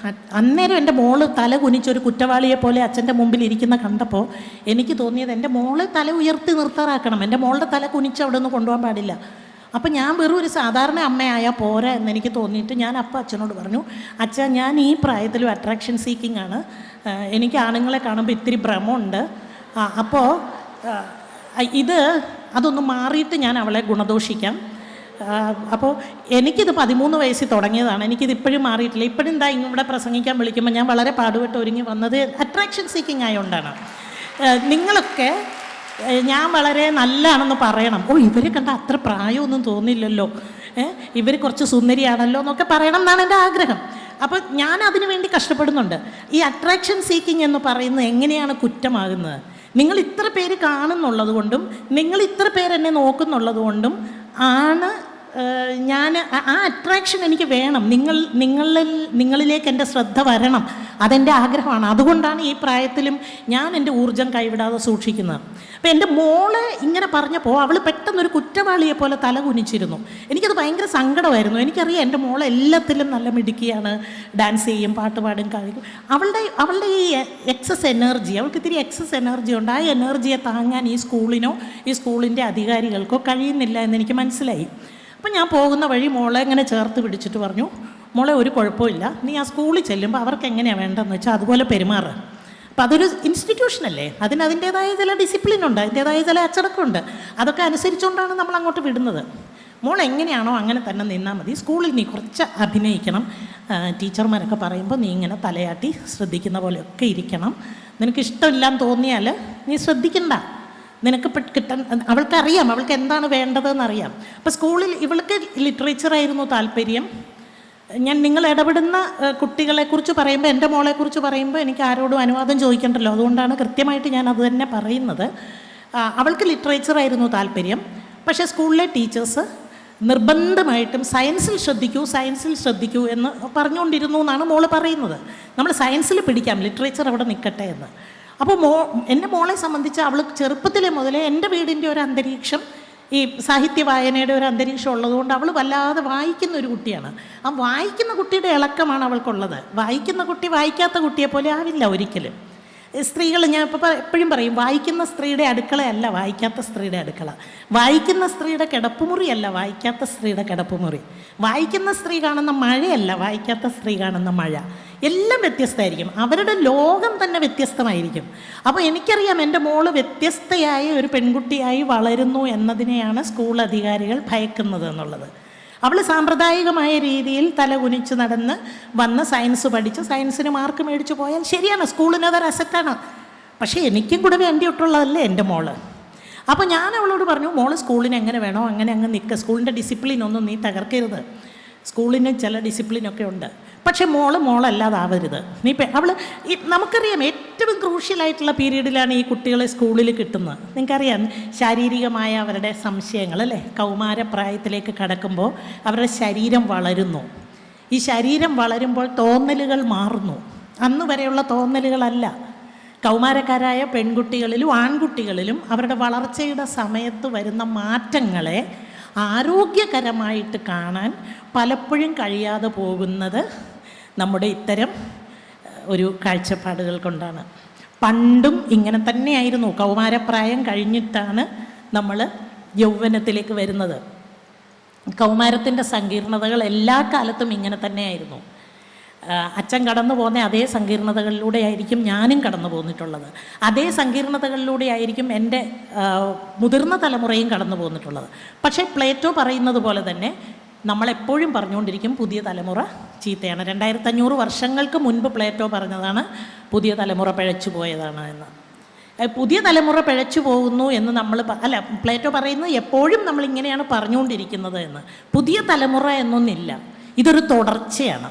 അന്നേരം എൻ്റെ മോള് തല കുനിച്ചൊരു കുറ്റവാളിയെ പോലെ അച്ഛൻ്റെ മുമ്പിൽ ഇരിക്കുന്ന കണ്ടപ്പോൾ എനിക്ക് തോന്നിയത് എൻ്റെ മോളെ തല ഉയർത്തി നിർത്താറാക്കണം, എൻ്റെ മോളുടെ തല കുനിച്ച് അവിടെ നിന്ന് കൊണ്ടുപോകാൻ പാടില്ല. അപ്പം ഞാൻ വെറും ഒരു സാധാരണ അമ്മയായാൽ പോരാ എന്നെനിക്ക് തോന്നിയിട്ട് ഞാൻ അപ്പം അച്ഛനോട് പറഞ്ഞു, അച്ഛാ ഞാൻ ഈ പ്രായത്തിലും അട്രാക്ഷൻ സീക്കിംഗ് ആണ്, എനിക്ക് ആണുങ്ങളെ കാണുമ്പോൾ ഇത്തിരി ഭ്രമമുണ്ട്, അപ്പോൾ അതൊന്ന് മാറിയിട്ട് ഞാൻ അവളെ ഗുണദോഷിക്കാം. അപ്പോൾ എനിക്കിത് 13 വയസ്സിൽ തുടങ്ങിയതാണ്, എനിക്കിത് ഇപ്പോഴും മാറിയിട്ടില്ല. ഇപ്പോഴും എന്താ ഇവിടെ പ്രസംഗിക്കാൻ വിളിക്കുമ്പോൾ ഞാൻ വളരെ പാടുപെട്ട് ഒരുങ്ങി വന്നത് അട്രാക്ഷൻ സീക്കിംഗ് ആയതുകൊണ്ടാണ്. നിങ്ങളൊക്കെ ഞാൻ വളരെ നല്ലതാണെന്ന് പറയണം, ഇവരെ കണ്ട അത്ര പ്രായമൊന്നും തോന്നില്ലല്ലോ, ഇവർ കുറച്ച് സുന്ദരിയാണല്ലോ എന്നൊക്കെ പറയണം എന്നാണ് എൻ്റെ ആഗ്രഹം. അപ്പോൾ ഞാൻ അതിനു വേണ്ടി കഷ്ടപ്പെടുന്നുണ്ട്. ഈ അട്രാക്ഷൻ സീക്കിംഗ് എന്ന് പറയുന്നത് എങ്ങനെയാണ് കുറ്റമാകുന്നത്? നിങ്ങൾ ഇത്ര പേര് കാണുന്നുള്ളത് കൊണ്ടും നിങ്ങൾ ഇത്ര പേരെന്നെ നോക്കുന്നുള്ളത് കൊണ്ടും ആണ് ഞാൻ ആ അട്രാക്ഷൻ എനിക്ക് വേണം, നിങ്ങളിലേക്ക് എൻ്റെ ശ്രദ്ധ വരണം, അതെൻ്റെ ആഗ്രഹമാണ്. അതുകൊണ്ടാണ് ഈ പ്രായത്തിലും ഞാൻ എൻ്റെ ഊർജ്ജം കൈവിടാതെ സൂക്ഷിക്കുന്നത്. അപ്പോൾ എൻ്റെ മോളെ ഇങ്ങനെ പറഞ്ഞപ്പോൾ അവൾ പെട്ടെന്നൊരു കുറ്റവാളിയെ പോലെ തല കുനിച്ചിരുന്നു. എനിക്കത് ഭയങ്കര സങ്കടമായിരുന്നു. എനിക്കറിയാം എൻ്റെ മോളെ എല്ലാത്തിലും നല്ല മിടുക്കിയാണ്, ഡാൻസ് ചെയ്യും, പാട്ട് പാടും, കഴിക്കും. അവളുടെ ഈ എക്സസ് എനർജി, അവൾക്ക് ഇത്തിരി എക്സസ് എനർജി ഉണ്ട്. ആ എനർജിയെ താങ്ങാൻ ഈ സ്കൂളിനോ ഈ സ്കൂളിൻ്റെ അധികാരികൾക്കോ കഴിയുന്നില്ല എന്നെനിക്ക് മനസ്സിലായി. അപ്പം ഞാൻ പോകുന്ന വഴി മോളെ ഇങ്ങനെ ചേർത്ത് പിടിച്ചിട്ട് പറഞ്ഞു, മോളെ ഒരു കുഴപ്പമില്ല, നീ ആ സ്കൂളിൽ ചെല്ലുമ്പോൾ അവർക്ക് എങ്ങനെയാണ് വേണ്ടതെന്ന് വെച്ചാൽ അതുപോലെ പെരുമാറുക. അപ്പം അതൊരു ഇൻസ്റ്റിറ്റ്യൂഷനല്ലേ, അതിൻ്റേതായ ചില ഡിസിപ്ലിനുണ്ട്, അതിൻ്റേതായ ചില അച്ചടക്കമുണ്ട്, അതൊക്കെ അനുസരിച്ചുകൊണ്ടാണ് നമ്മൾ അങ്ങോട്ട് വിടുന്നത്. മോൾ എങ്ങനെയാണോ അങ്ങനെ തന്നെ നിന്നാൽ മതി. സ്കൂളിൽ നീ കുറച്ച് അഭിനയിക്കണം, ടീച്ചർമാരൊക്കെ പറയുമ്പോൾ നീ ഇങ്ങനെ തലയാട്ടി ശ്രദ്ധിക്കുന്ന പോലെയൊക്കെ ഇരിക്കണം. നിനക്ക് ഇഷ്ടമില്ലാന്ന് തോന്നിയാൽ നീ ശ്രദ്ധിക്കണ്ട, നിനക്ക് കിട്ടാൻ അവൾക്കറിയാം, അവൾക്ക് എന്താണ് വേണ്ടതെന്നറിയാം. അപ്പോൾ സ്കൂളിൽ ഇവൾക്ക് ലിറ്ററേച്ചറായിരുന്നു താല്പര്യം. നിങ്ങൾ ഇടപെടുന്ന കുട്ടികളെക്കുറിച്ച് പറയുമ്പോൾ, എൻ്റെ മോളെക്കുറിച്ച് പറയുമ്പോൾ എനിക്ക് ആരോടും അനുവാദം ചോദിക്കണ്ടല്ലോ, അതുകൊണ്ടാണ് കൃത്യമായിട്ട് ഞാൻ അത് തന്നെ പറയുന്നത്. അവൾക്ക് ലിറ്ററേച്ചറായിരുന്നു താല്പര്യം. പക്ഷേ സ്കൂളിലെ ടീച്ചേഴ്സ് നിർബന്ധമായിട്ടും സയൻസിൽ ശ്രദ്ധിക്കൂ എന്ന് പറഞ്ഞുകൊണ്ടിരുന്നു എന്നാണ് മോള് പറയുന്നത്. നമ്മൾ സയൻസിൽ പിടിക്കാം, ലിറ്ററേച്ചർ അവിടെ നിൽക്കട്ടെ എന്ന്. അപ്പോൾ എൻ്റെ മോളെ സംബന്ധിച്ച് അവൾ ചെറുപ്പത്തിലെ മുതലേ എൻ്റെ വീടിൻ്റെ ഒരു അന്തരീക്ഷം, ഈ സാഹിത്യ വായനയുടെ ഒരു അന്തരീക്ഷം ഉള്ളതുകൊണ്ട് അവൾ വല്ലാതെ വായിക്കുന്ന ഒരു കുട്ടിയാണ്. ആ വായിക്കുന്ന കുട്ടിയുടെ ഇളക്കമാണ് അവൾക്കുള്ളത്. വായിക്കുന്ന കുട്ടി വായിക്കാത്ത കുട്ടിയെ പോലെ ആവില്ല ഒരിക്കലും. സ്ത്രീകൾ, ഞാൻ ഇപ്പോൾ എപ്പോഴും പറയും, വായിക്കുന്ന സ്ത്രീയുടെ അടുക്കളയല്ല വായിക്കാത്ത സ്ത്രീയുടെ അടുക്കള, വായിക്കുന്ന സ്ത്രീയുടെ കിടപ്പുമുറിയല്ല വായിക്കാത്ത സ്ത്രീയുടെ കിടപ്പുമുറി, വായിക്കുന്ന സ്ത്രീ കാണുന്ന മഴയല്ല വായിക്കാത്ത സ്ത്രീ കാണുന്ന മഴ. എല്ലാം വ്യത്യസ്തമായിരിക്കും, അവരുടെ ലോകം തന്നെ വ്യത്യസ്തമായിരിക്കും. അപ്പോൾ എനിക്കറിയാം എൻ്റെ മോള് വ്യത്യസ്തയായ ഒരു പെൺകുട്ടിയായി വളരുന്നു എന്നതിനെയാണ് സ്കൂൾ അധികാരികൾ ഭയക്കുന്നത് എന്നുള്ളത്. അവൾ സാമ്പ്രദായികമായ രീതിയിൽ തല കുനിച്ച് നടന്ന് വന്ന് സയൻസ് പഠിച്ച് സയൻസിന് മാർക്ക് മേടിച്ച് പോയാൽ ശരിയാണ്, സ്കൂളിന് അതൊരു അസറ്റാണ്. പക്ഷേ എനിക്കും കൂടെ വേണ്ടിയിട്ടുള്ളതല്ലേ എൻ്റെ മോള്. അപ്പോൾ ഞാൻ അവളോട് പറഞ്ഞു, മോള് സ്കൂളിന് എങ്ങനെ വേണോ അങ്ങനെ അങ്ങ് നിൽക്കുക, സ്കൂളിൻ്റെ ഡിസിപ്ലിനൊന്നും നീ തകർക്കരുത്, സ്കൂളിന് ചില ഡിസിപ്ലിനൊക്കെ ഉണ്ട്, പക്ഷേ മോളല്ലാതാവരുത്. നമുക്കറിയാം ഏറ്റവും ക്രൂഷ്യലായിട്ടുള്ള പീരീഡിലാണ് ഈ കുട്ടികളെ സ്കൂളിൽ കിട്ടുന്നത്. നിങ്ങൾക്കറിയാം ശാരീരികമായ അവരുടെ സംശയങ്ങൾ അല്ലേ, കൗമാരപ്രായത്തിലേക്ക് കടക്കുമ്പോൾ അവരുടെ ശരീരം വളരുന്നു. ഈ ശരീരം വളരുമ്പോൾ തോന്നലുകൾ മാറുന്നു. അന്ന് വരെയുള്ള തോന്നലുകളല്ല. കൗമാരക്കാരായ പെൺകുട്ടികളിലും ആൺകുട്ടികളിലും അവരുടെ വളർച്ചയുടെ സമയത്ത് വരുന്ന മാറ്റങ്ങളെ ആരോഗ്യകരമായിട്ട് കാണാൻ പലപ്പോഴും കഴിയാതെ പോകുന്നത് നമ്മുടെ ഇത്തരം ഒരു കാഴ്ചപ്പാടുകൾ കൊണ്ടാണ്. പണ്ടും ഇങ്ങനെ തന്നെയായിരുന്നു. കൗമാരപ്രായം കഴിഞ്ഞിട്ടാണ് നമ്മൾ യൗവനത്തിലേക്ക് വരുന്നത്. കൗമാരത്തിൻ്റെ സങ്കീർണതകൾ എല്ലാ കാലത്തും ഇങ്ങനെ തന്നെയായിരുന്നു. അച്ഛൻ കടന്നു പോകുന്ന അതേ സങ്കീർണതകളിലൂടെ ആയിരിക്കും ഞാനും കടന്നു പോന്നിട്ടുള്ളത്. അതേ സങ്കീർണതകളിലൂടെ ആയിരിക്കും എൻ്റെ മുതിർന്ന തലമുറയും കടന്നു പോന്നിട്ടുള്ളത്. പക്ഷേ പ്ലേറ്റോ പറയുന്നത് പോലെ തന്നെ നമ്മളെപ്പോഴും പറഞ്ഞുകൊണ്ടിരിക്കും പുതിയ തലമുറ ചീത്തയാണ്. 2500 വർഷങ്ങൾക്ക് മുൻപ് പ്ലേറ്റോ പറഞ്ഞതാണ് പുതിയ തലമുറ പിഴച്ചു പോയതാണ് എന്ന്. പുതിയ തലമുറ പിഴച്ചു പോകുന്നു എന്ന് നമ്മൾ പ്ലേറ്റോ പറയുന്നത് എപ്പോഴും നമ്മളിങ്ങനെയാണ് പറഞ്ഞുകൊണ്ടിരിക്കുന്നത് എന്ന്. പുതിയ തലമുറ എന്നൊന്നില്ല, ഇതൊരു തുടർച്ചയാണ്,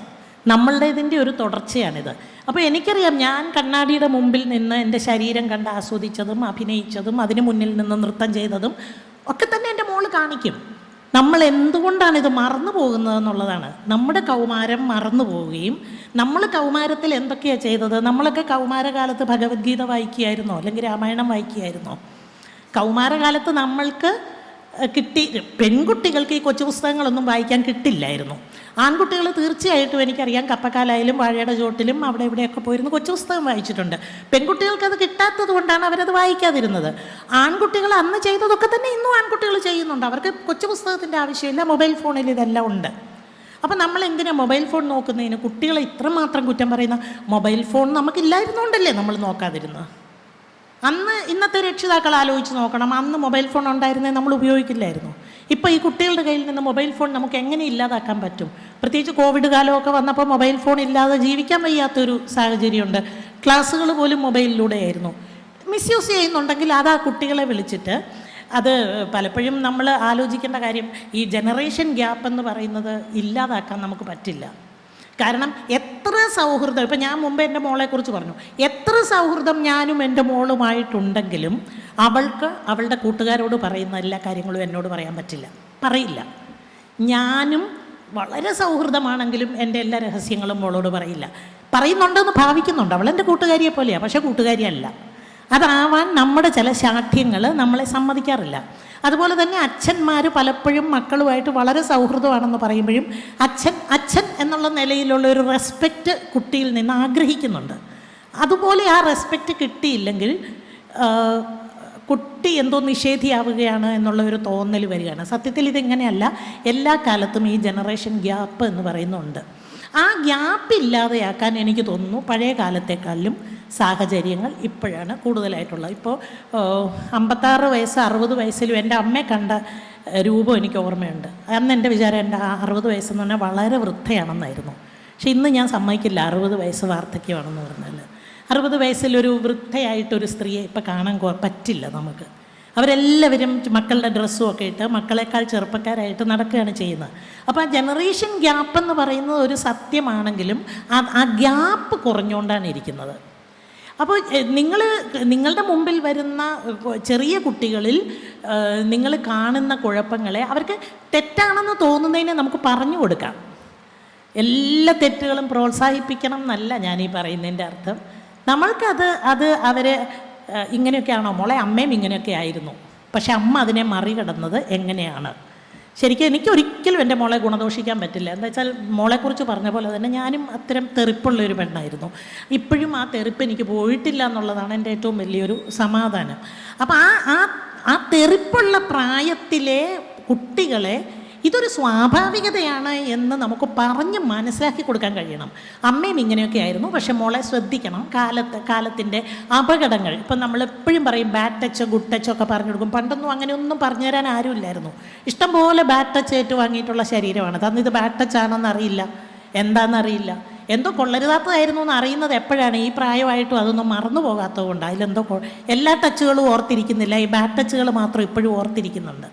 നമ്മളുടേതിൻ്റെ ഒരു തുടർച്ചയാണിത്. അപ്പോൾ എനിക്കറിയാം, ഞാൻ കണ്ണാടിയുടെ മുമ്പിൽ നിന്ന് എൻ്റെ ശരീരം കണ്ട് ആസ്വദിച്ചതും അഭിനയിച്ചതും അതിന് മുന്നിൽ നിന്ന് നൃത്തം ചെയ്തതും ഒക്കെ തന്നെ എൻ്റെ മോള് കാണിക്കും. നമ്മൾ എന്തുകൊണ്ടാണ് ഇത് മറന്നു പോകുന്നതെന്നുള്ളതാണ്. നമ്മുടെ കൗമാരം മറന്നു പോവുകയും, നമ്മൾ കൗമാരത്തിൽ എന്തൊക്കെയാണ് ചെയ്തത്? നമ്മളൊക്കെ കൗമാരകാലത്ത് ഭഗവത്ഗീത വായിക്കുകയായിരുന്നോ, അല്ലെങ്കിൽ രാമായണം വായിക്കുകയായിരുന്നോ? കൗമാരകാലത്ത് നമ്മൾക്ക് പെൺകുട്ടികൾക്ക് ഈ കൊച്ചു പുസ്തകങ്ങളൊന്നും വായിക്കാൻ കിട്ടില്ലായിരുന്നു. ആൺകുട്ടികൾ തീർച്ചയായിട്ടും എനിക്കറിയാം കപ്പക്കാലായാലും വാഴയുടെ ചോട്ടിലും അവിടെ ഇവിടെയൊക്കെ പോയിരുന്നു കൊച്ചു പുസ്തകം വായിച്ചിട്ടുണ്ട്. പെൺകുട്ടികൾക്കത് കിട്ടാത്തത് കൊണ്ടാണ് അവരത് വായിക്കാതിരുന്നത്. ആൺകുട്ടികൾ അന്ന് ചെയ്തതൊക്കെ തന്നെ ഇന്നും ആൺകുട്ടികൾ ചെയ്യുന്നുണ്ട്. അവർക്ക് കൊച്ചു പുസ്തകത്തിൻ്റെ ആവശ്യമില്ല, മൊബൈൽ ഫോണിൽ ഇതെല്ലാം ഉണ്ട്. അപ്പം നമ്മൾ എന്തിനാണ് മൊബൈൽ ഫോൺ നോക്കുന്നതിന്? കുട്ടികളെ ഇത്രമാത്രം കുറ്റം പറയുന്ന മൊബൈൽ ഫോൺ നമുക്കില്ലായിരുന്നുകൊണ്ടല്ലേ നമ്മൾ നോക്കാതിരുന്നത്? അന്ന് ഇന്നത്തെ രക്ഷിതാക്കൾ ആലോചിച്ച് നോക്കണം, അന്ന് മൊബൈൽ ഫോൺ ഉണ്ടായിരുന്നേ നമ്മൾ ഉപയോഗിക്കില്ലായിരുന്നു. ഇപ്പോൾ ഈ കുട്ടികളുടെ കയ്യിൽ നിന്ന് മൊബൈൽ ഫോൺ നമുക്ക് എങ്ങനെ ഇല്ലാതാക്കാൻ പറ്റും? പ്രത്യേകിച്ച് കോവിഡ് കാലമൊക്കെ വന്നപ്പോൾ മൊബൈൽ ഫോൺ ഇല്ലാതെ ജീവിക്കാൻ വയ്യാത്തൊരു സാഹചര്യമുണ്ട്. ക്ലാസ്സുകൾ പോലും മൊബൈലിലൂടെയായിരുന്നു. മിസ്യൂസ് ചെയ്യുന്നുണ്ടെങ്കിൽ അത് ആ കുട്ടികളെ വിളിച്ചിട്ട് അത് പലപ്പോഴും നമ്മൾ ആലോചിക്കേണ്ട കാര്യം, ഈ ജനറേഷൻ ഗ്യാപ്പ് എന്ന് പറയുന്നത് ഇല്ലാതാക്കാൻ നമുക്ക് പറ്റില്ല. കാരണം എത്ര സൗഹൃദം, ഇപ്പം ഞാൻ മുമ്പ് എൻ്റെ മോളെക്കുറിച്ച് പറഞ്ഞു, എത്ര സൗഹൃദം ഞാനും എൻ്റെ മോളുമായിട്ടുണ്ടെങ്കിലും അവൾക്ക് അവളുടെ കൂട്ടുകാരോട് പറയുന്ന എല്ലാ കാര്യങ്ങളും എന്നോട് പറയാൻ പറ്റില്ല, പറയില്ല. ഞാനും വളരെ സൗഹൃദമാണെങ്കിലും എൻ്റെ എല്ലാ രഹസ്യങ്ങളും മോളോട് പറയില്ല. പറയുന്നുണ്ടെന്ന് ഭാവിക്കുന്നുണ്ട്, അവളെൻ്റെ കൂട്ടുകാരിയെ പോലെയാണ്, പക്ഷേ കൂട്ടുകാരിയല്ല. അതാവാൻ നമ്മുടെ ചില ശാഠ്യങ്ങൾ നമ്മളെ സമ്മതിക്കാറില്ല. അതുപോലെ തന്നെ അച്ഛന്മാർ പലപ്പോഴും മക്കളുമായിട്ട് വളരെ സൗഹൃദമാണെന്ന് പറയുമ്പോഴും അച്ഛൻ എന്നുള്ള നിലയിലുള്ള ഒരു റെസ്പെക്റ്റ് കുട്ടിയിൽ നിന്ന് ആഗ്രഹിക്കുന്നുണ്ട്. അതുപോലെ ആ റെസ്പെക്റ്റ് കിട്ടിയില്ലെങ്കിൽ കുട്ടി എന്തോ നിഷേധിയാവുകയാണ് എന്നുള്ള ഒരു തോന്നൽ വരികയാണ്. സത്യത്തിൽ ഇതിങ്ങനെയല്ല, എല്ലാ കാലത്തും ഈ ജനറേഷൻ ഗ്യാപ്പ് എന്ന് പറയുന്നുണ്ട്. ആ ഗ്യാപ്പ് ഇല്ലാതെയാക്കാൻ എനിക്ക് തോന്നുന്നു പഴയ കാലത്തെക്കാളിലും സാഹചര്യങ്ങൾ ഇപ്പോഴാണ് കൂടുതലായിട്ടുള്ളത്. ഇപ്പോൾ 56 വയസ്സ് 60 വയസ്സിലും എൻ്റെ അമ്മയെ കണ്ട രൂപം എനിക്ക് ഓർമ്മയുണ്ട്. അന്ന് എൻ്റെ വിചാരം എൻ്റെ 60 വയസ്സെന്ന് പറഞ്ഞാൽ വളരെ വൃദ്ധയാണെന്നായിരുന്നു. പക്ഷെ ഇന്ന് ഞാൻ സമ്മതിക്കില്ല 60 വയസ്സ് വാർദ്ധക്യമാണെന്ന് പറഞ്ഞാൽ. 60 വയസ്സിലൊരു വൃദ്ധയായിട്ടൊരു സ്ത്രീയെ ഇപ്പം കാണാൻ പറ്റില്ല നമുക്ക്. അവരെല്ലാവരും മക്കളുടെ ഡ്രസ്സും ഒക്കെ ഇട്ട് മക്കളെക്കാൾ ചെറുപ്പക്കാരായിട്ട് നടക്കുകയാണ് ചെയ്യുന്നത്. അപ്പോൾ ആ ജനറേഷൻ ഗ്യാപ്പ് എന്ന് പറയുന്നത് ഒരു സത്യമാണെങ്കിലും ആ ഗ്യാപ്പ് കുറഞ്ഞുകൊണ്ടാണ് ഇരിക്കുന്നത്. അപ്പോൾ നിങ്ങളുടെ മുമ്പിൽ വരുന്ന ചെറിയ കുട്ടികളിൽ നിങ്ങൾ കാണുന്ന കുഴപ്പങ്ങളെ അവർക്ക് തെറ്റാണെന്ന് തോന്നുന്നതിനെ നമുക്ക് പറഞ്ഞു കൊടുക്കാം. എല്ലാ തെറ്റുകളും പ്രോത്സാഹിപ്പിക്കണം എന്നല്ല ഞാനീ പറയുന്നതിൻ്റെ അർത്ഥം. നമ്മൾക്കത് അവരെ ഇങ്ങനെയൊക്കെയാണോ മോളെ, അമ്മയും ഇങ്ങനെയൊക്കെ ആയിരുന്നു, പക്ഷെ അമ്മ അതിനെ മറികടന്നത് എങ്ങനെയാണ്? ശരിക്കും എനിക്ക് ഒരിക്കലും എൻ്റെ മോളെ ഗുണദോഷിക്കാൻ പറ്റില്ല. എന്താ വെച്ചാൽ മോളെക്കുറിച്ച് പറഞ്ഞ പോലെ തന്നെ ഞാനും അത്തരം തെറിപ്പുള്ളൊരു പെണ്ണായിരുന്നു. ഇപ്പോഴും ആ തെറിപ്പ് എനിക്ക് പോയിട്ടില്ല എന്നുള്ളതാണ് എൻ്റെ ഏറ്റവും വലിയൊരു സമാധാനം. അപ്പോൾ ആ തെറിപ്പുള്ള പ്രായത്തിലെ കുട്ടികളെ ഇതൊരു സ്വാഭാവികതയാണ് എന്ന് നമുക്ക് പറഞ്ഞ് മനസ്സിലാക്കി കൊടുക്കാൻ കഴിയണം. അമ്മയും ഇങ്ങനെയൊക്കെ ആയിരുന്നു, പക്ഷെ മോളെ ശ്രദ്ധിക്കണം, കാലത്തിൻ്റെ അപകടങ്ങൾ. ഇപ്പം നമ്മളെപ്പോഴും പറയും ബാഡ് ടച്ച് ഗുഡ് ടച്ച് ഒക്കെ പറഞ്ഞു കൊടുക്കും. പണ്ടൊന്നും അങ്ങനെയൊന്നും പറഞ്ഞു തരാൻ ആരുമില്ലായിരുന്നു. ഇഷ്ടംപോലെ ബാഡ് ടച്ച് ഏറ്റുവാങ്ങിയിട്ടുള്ള ശരീരമാണ്. അന്ന് ഇത് ബാഡ് ടച്ച് ആണെന്ന് അറിയില്ല, എന്താണെന്നറിയില്ല, എന്തോ കൊള്ളരുതാത്തതായിരുന്നു എന്ന് അറിയുന്നത് എപ്പോഴാണ്? ഈ പ്രായമായിട്ടും അതൊന്നും മറന്നു പോകാത്തത് കൊണ്ട്. അതിലെന്തോ എല്ലാ ടച്ചുകളും ഓർത്തിരിക്കുന്നില്ല, ഈ ബാഡ് ടച്ചുകൾ മാത്രം ഇപ്പോഴും ഓർത്തിരിക്കുന്നുണ്ട്.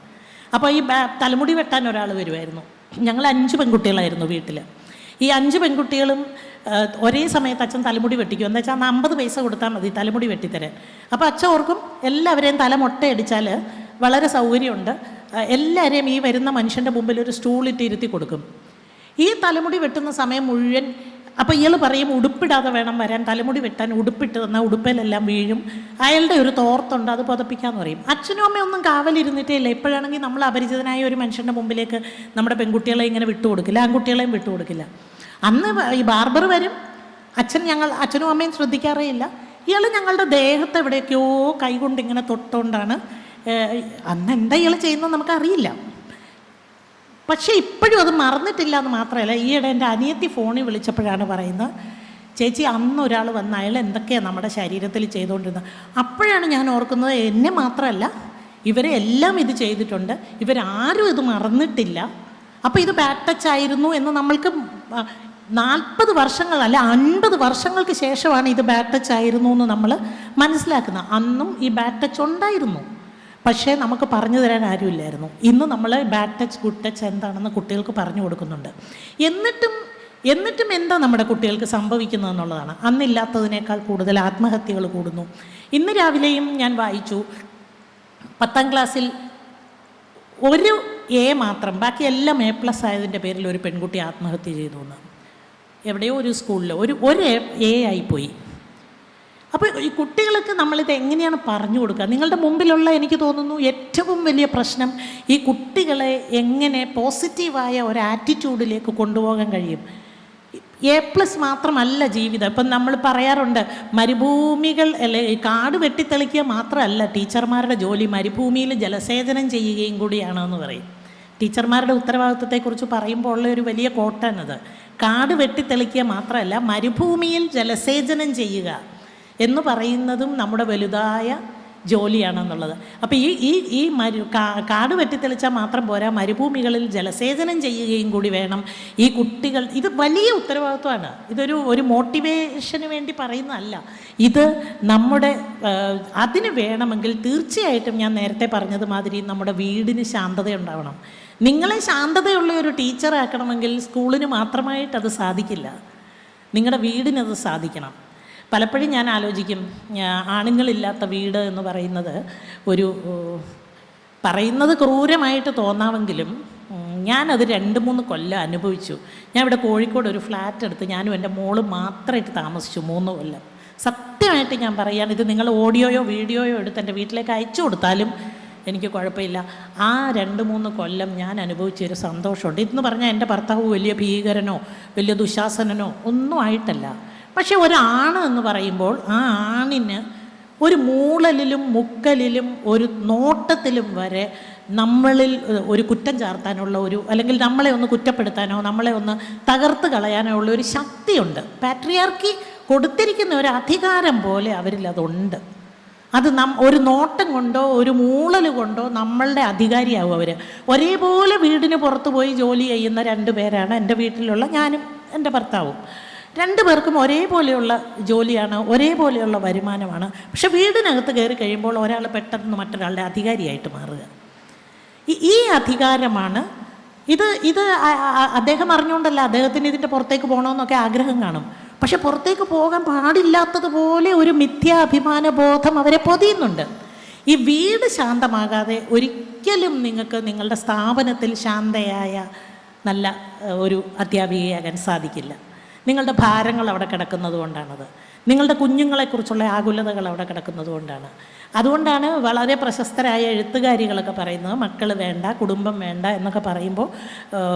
അപ്പോൾ ഈ തലമുടി വെട്ടാൻ ഒരാൾ വരുമായിരുന്നു. ഞങ്ങൾ 5 പെൺകുട്ടികളായിരുന്നു വീട്ടിൽ. ഈ 5 പെൺകുട്ടികളും ഒരേ സമയത്ത് അച്ഛൻ തലമുടി വെട്ടിക്കും. എന്താ വെച്ചാൽ 50 പൈസ കൊടുത്താൽ മതി തലമുടി വെട്ടിത്തരാൻ. അപ്പോൾ അച്ഛൻ ഓർക്കും എല്ലാവരെയും തല മൊട്ടയടിച്ചാൽ വളരെ സൗകര്യമുണ്ട്, എല്ലാവരെയും ഈ വരുന്ന മനുഷ്യൻ്റെ മുമ്പിൽ ഒരു സ്റ്റൂളിട്ട് ഇരുത്തി കൊടുക്കും. ഈ തലമുടി വെട്ടുന്ന സമയം മുഴുവൻ അപ്പോൾ ഇയാൾ പറയും ഉടുപ്പിടാതെ വേണം വരാൻ, തലമുടി വെട്ടാൻ ഉടുപ്പിട്ട് തന്നാൽ ഉടുപ്പിലെല്ലാം വീഴും, അയാളുടെ ഒരു തോർത്തുണ്ട് അത് പുതപ്പിക്കാമെന്ന് പറയും. അച്ഛനും അമ്മയും ഒന്നും കാവലിരുന്നിട്ടേ ഇല്ല. ഇപ്പോഴാണെങ്കിൽ നമ്മൾ അപരിചിതനായ ഒരു മനുഷ്യൻ്റെ മുമ്പിലേക്ക് നമ്മുടെ പെൺകുട്ടികളെ ഇങ്ങനെ വിട്ടുകൊടുക്കില്ല, ആൺകുട്ടികളെയും വിട്ടുകൊടുക്കില്ല. അന്ന് ഈ ബാർബർ വരും, അച്ഛനും അമ്മയും ശ്രദ്ധിക്കാറേ ഇല്ല. ഇയാൾ ഞങ്ങളുടെ ദേഹത്ത് എവിടെയൊക്കെയോ കൈകൊണ്ട് ഇങ്ങനെ തൊട്ടുകൊണ്ടാണ്. അന്ന് എന്താ ഇയാൾ ചെയ്യുന്നത് നമുക്കറിയില്ല. പക്ഷേ ഇപ്പോഴും അത് മറന്നിട്ടില്ല എന്ന് മാത്രമല്ല, ഈയിടെ എൻ്റെ അനിയത്തി ഫോണിൽ വിളിച്ചപ്പോഴാണ് പറയുന്നത്, ചേച്ചി അന്ന് ഒരാൾ വന്ന് അയാൾ എന്തൊക്കെയാണ് നമ്മുടെ ശരീരത്തിൽ ചെയ്തുകൊണ്ടിരുന്നത്. അപ്പോഴാണ് ഞാൻ ഓർക്കുന്നത്, എന്നെ മാത്രമല്ല ഇവരെ എല്ലാം ഇത് ചെയ്തിട്ടുണ്ട്, ഇവരാരും ഇത് മറന്നിട്ടില്ല. അപ്പോൾ ഇത് ബാഡ് ടച്ച് ആയിരുന്നു എന്ന് നമ്മൾക്ക് 40 വർഷങ്ങൾ അല്ല 50 വർഷങ്ങൾക്ക് ശേഷമാണ് ഇത് ബാഡ് ടച്ച് ആയിരുന്നു എന്ന് നമ്മൾ മനസ്സിലാക്കുന്നത്. അന്നും ഈ ബാഡ് ടച്ച് ഉണ്ടായിരുന്നു, പക്ഷേ നമുക്ക് പറഞ്ഞു തരാൻ ആരുമില്ലായിരുന്നു. ഇന്ന് നമ്മൾ ബാഡ് ടച്ച് ഗുഡ് ടച്ച് എന്താണെന്ന് കുട്ടികൾക്ക് പറഞ്ഞു കൊടുക്കുന്നുണ്ട്. എന്നിട്ടും എന്താ നമ്മുടെ കുട്ടികൾക്ക് സംഭവിക്കുന്നത് എന്നുള്ളതാണ്. അന്നില്ലാത്തതിനേക്കാൾ കൂടുതൽ ആത്മഹത്യകൾ കൂടുന്നു. ഇന്ന് രാവിലെയും ഞാൻ വായിച്ചു, 10ാം ക്ലാസ്സിൽ ഒരു എ മാത്രം, ബാക്കി എല്ലാം A+ ആയതിൻ്റെ പേരിൽ ഒരു പെൺകുട്ടി ആത്മഹത്യ ചെയ്തു എന്ന്. എവിടെയോ ഒരു സ്കൂളിൽ ഒരു എ ആയിപ്പോയി. അപ്പോൾ ഈ കുട്ടികൾക്ക് നമ്മളിത് എങ്ങനെയാണ് പറഞ്ഞു കൊടുക്കുക? നിങ്ങളുടെ മുമ്പിലുള്ള, എനിക്ക് തോന്നുന്നു ഏറ്റവും വലിയ പ്രശ്നം, ഈ കുട്ടികളെ എങ്ങനെ പോസിറ്റീവായ ഒരു ആറ്റിറ്റ്യൂഡിലേക്ക് കൊണ്ടുപോകാൻ കഴിയും. A+ മാത്രമല്ല ജീവിതം. ഇപ്പം നമ്മൾ പറയാറുണ്ട്, മരുഭൂമികൾ അല്ലെ, കാട് വെട്ടിത്തെളിക്കുക മാത്രമല്ല ടീച്ചർമാരുടെ ജോലി, മരുഭൂമിയിൽ ജലസേചനം ചെയ്യുകയും കൂടിയാണെന്ന് പറയും. ടീച്ചർമാരുടെ ഉത്തരവാദിത്വത്തെക്കുറിച്ച് പറയുമ്പോൾ ഉള്ള ഒരു വലിയ കോട്ടാണത്. കാട് വെട്ടിത്തെളിക്കുക മാത്രമല്ല, മരുഭൂമിയിൽ ജലസേചനം ചെയ്യുക എന്ന് പറയുന്നതും നമ്മുടെ വലുതായ ജോലിയാണെന്നുള്ളത്. അപ്പോൾ ഈ കാട് വെട്ടിത്തെളിച്ചാൽ മാത്രം പോരാ, മരുഭൂമികളിൽ ജലസേചനം ചെയ്യുകയും കൂടി വേണം ഈ കുട്ടികൾ. ഇത് വലിയ ഉത്തരവാദിത്വമാണ്. ഒരു മോട്ടിവേഷന് വേണ്ടി പറയുന്നതല്ല. ഇത് നമ്മുടെ അതിന് വേണമെങ്കിൽ തീർച്ചയായിട്ടും ഞാൻ നേരത്തെ പറഞ്ഞതുമാതിരി നമ്മുടെ വീടിന് ശാന്തത ഉണ്ടാവണം. നിങ്ങളെ ശാന്തതയുള്ള ഒരു ടീച്ചറാക്കണമെങ്കിൽ സ്കൂളിന് മാത്രമായിട്ട് അത് സാധിക്കില്ല, നിങ്ങളുടെ വീടിനത് സാധിക്കണം. പലപ്പോഴും ഞാൻ ആലോചിക്കും, ആണുങ്ങളില്ലാത്ത വീട് എന്ന് പറയുന്നത് ക്രൂരമായിട്ട് തോന്നാമെങ്കിലും ഞാനത് 2-3 കൊല്ലം അനുഭവിച്ചു. ഞാൻ ഇവിടെ കോഴിക്കോട് ഒരു ഫ്ലാറ്റ് എടുത്ത് ഞാനും എൻ്റെ മോളും മാത്രമായിട്ട് താമസിച്ചു 3 കൊല്ലം. സത്യമായിട്ട് ഞാൻ പറയുകയാണ്, ഇത് നിങ്ങൾ ഓഡിയോയോ വീഡിയോയോ എടുത്ത് എൻ്റെ വീട്ടിലേക്ക് അയച്ചു കൊടുത്താലും എനിക്ക് കുഴപ്പമില്ല. ആ 2-3 കൊല്ലം ഞാൻ അനുഭവിച്ചൊരു സന്തോഷമുണ്ട്. ഇതെന്ന് പറഞ്ഞാൽ എൻ്റെ ഭർത്താവ് വലിയ ഭീകരനോ വലിയ ദുശാസനനോ ഒന്നും ആയിട്ടല്ല. പക്ഷെ ഒരാണ് എന്ന് പറയുമ്പോൾ ആ ആണിന് ഒരു മൂളലിലും മുക്കലിലും ഒരു നോട്ടത്തിലും വരെ നമ്മളിൽ ഒരു കുറ്റം ചാർത്താനുള്ള അല്ലെങ്കിൽ നമ്മളെ ഒന്ന് കുറ്റപ്പെടുത്താനോ നമ്മളെ ഒന്ന് തകർത്ത് കളയാനോ ഉള്ള ഒരു ശക്തിയുണ്ട്. പാട്രിയാർക്കി കൊടുത്തിരിക്കുന്ന ഒരു അധികാരം പോലെ അവരിൽ അതുണ്ട്. അത് ഒരു നോട്ടം കൊണ്ടോ ഒരു മൂളൽ കൊണ്ടോ നമ്മളുടെ അധികാരിയാവും അവർ. ഒരേപോലെ വീടിന് പുറത്ത് പോയി ജോലി ചെയ്യുന്ന 2 പേരാണ് എൻ്റെ വീട്ടിലുള്ള ഞാനും എൻ്റെ ഭർത്താവും. 2 പേർക്കും ഒരേപോലെയുള്ള ജോലിയാണ്, ഒരേപോലെയുള്ള വരുമാനമാണ്. പക്ഷെ വീടിനകത്ത് കയറി കഴിയുമ്പോൾ ഒരാൾ പെട്ടെന്ന് മറ്റൊരാളുടെ അധികാരിയായിട്ട് മാറുക. ഈ അധികാരമാണ് ഇത് അദ്ദേഹം അറിഞ്ഞുകൊണ്ടല്ല, അദ്ദേഹത്തിന് ഇതിൻ്റെ പുറത്തേക്ക് പോകണമെന്നൊക്കെ ആഗ്രഹം കാണും. പക്ഷെ പുറത്തേക്ക് പോകാൻ പാടില്ലാത്തതുപോലെ ഒരു മിഥ്യാഭിമാന ബോധം അവരെ പൊതിയുന്നുണ്ട്. ഈ വീട് ശാന്തമാകാതെ ഒരിക്കലും നിങ്ങൾക്ക് നിങ്ങളുടെ സ്ഥാപനത്തിൽ ശാന്തയായ നല്ല ഒരു അധ്യാപികയാകാൻ സാധിക്കില്ല. നിങ്ങളുടെ ഭാരങ്ങൾ അവിടെ കിടക്കുന്നത് കൊണ്ടാണത്. നിങ്ങളുടെ കുഞ്ഞുങ്ങളെക്കുറിച്ചുള്ള ആകുലതകൾ അവിടെ കിടക്കുന്നത് കൊണ്ടാണ്. അതുകൊണ്ടാണ് വളരെ പ്രശസ്തരായ എഴുത്തുകാരികളൊക്കെ പറയുന്നത് മക്കൾ വേണ്ട, കുടുംബം വേണ്ട എന്നൊക്കെ പറയുമ്പോൾ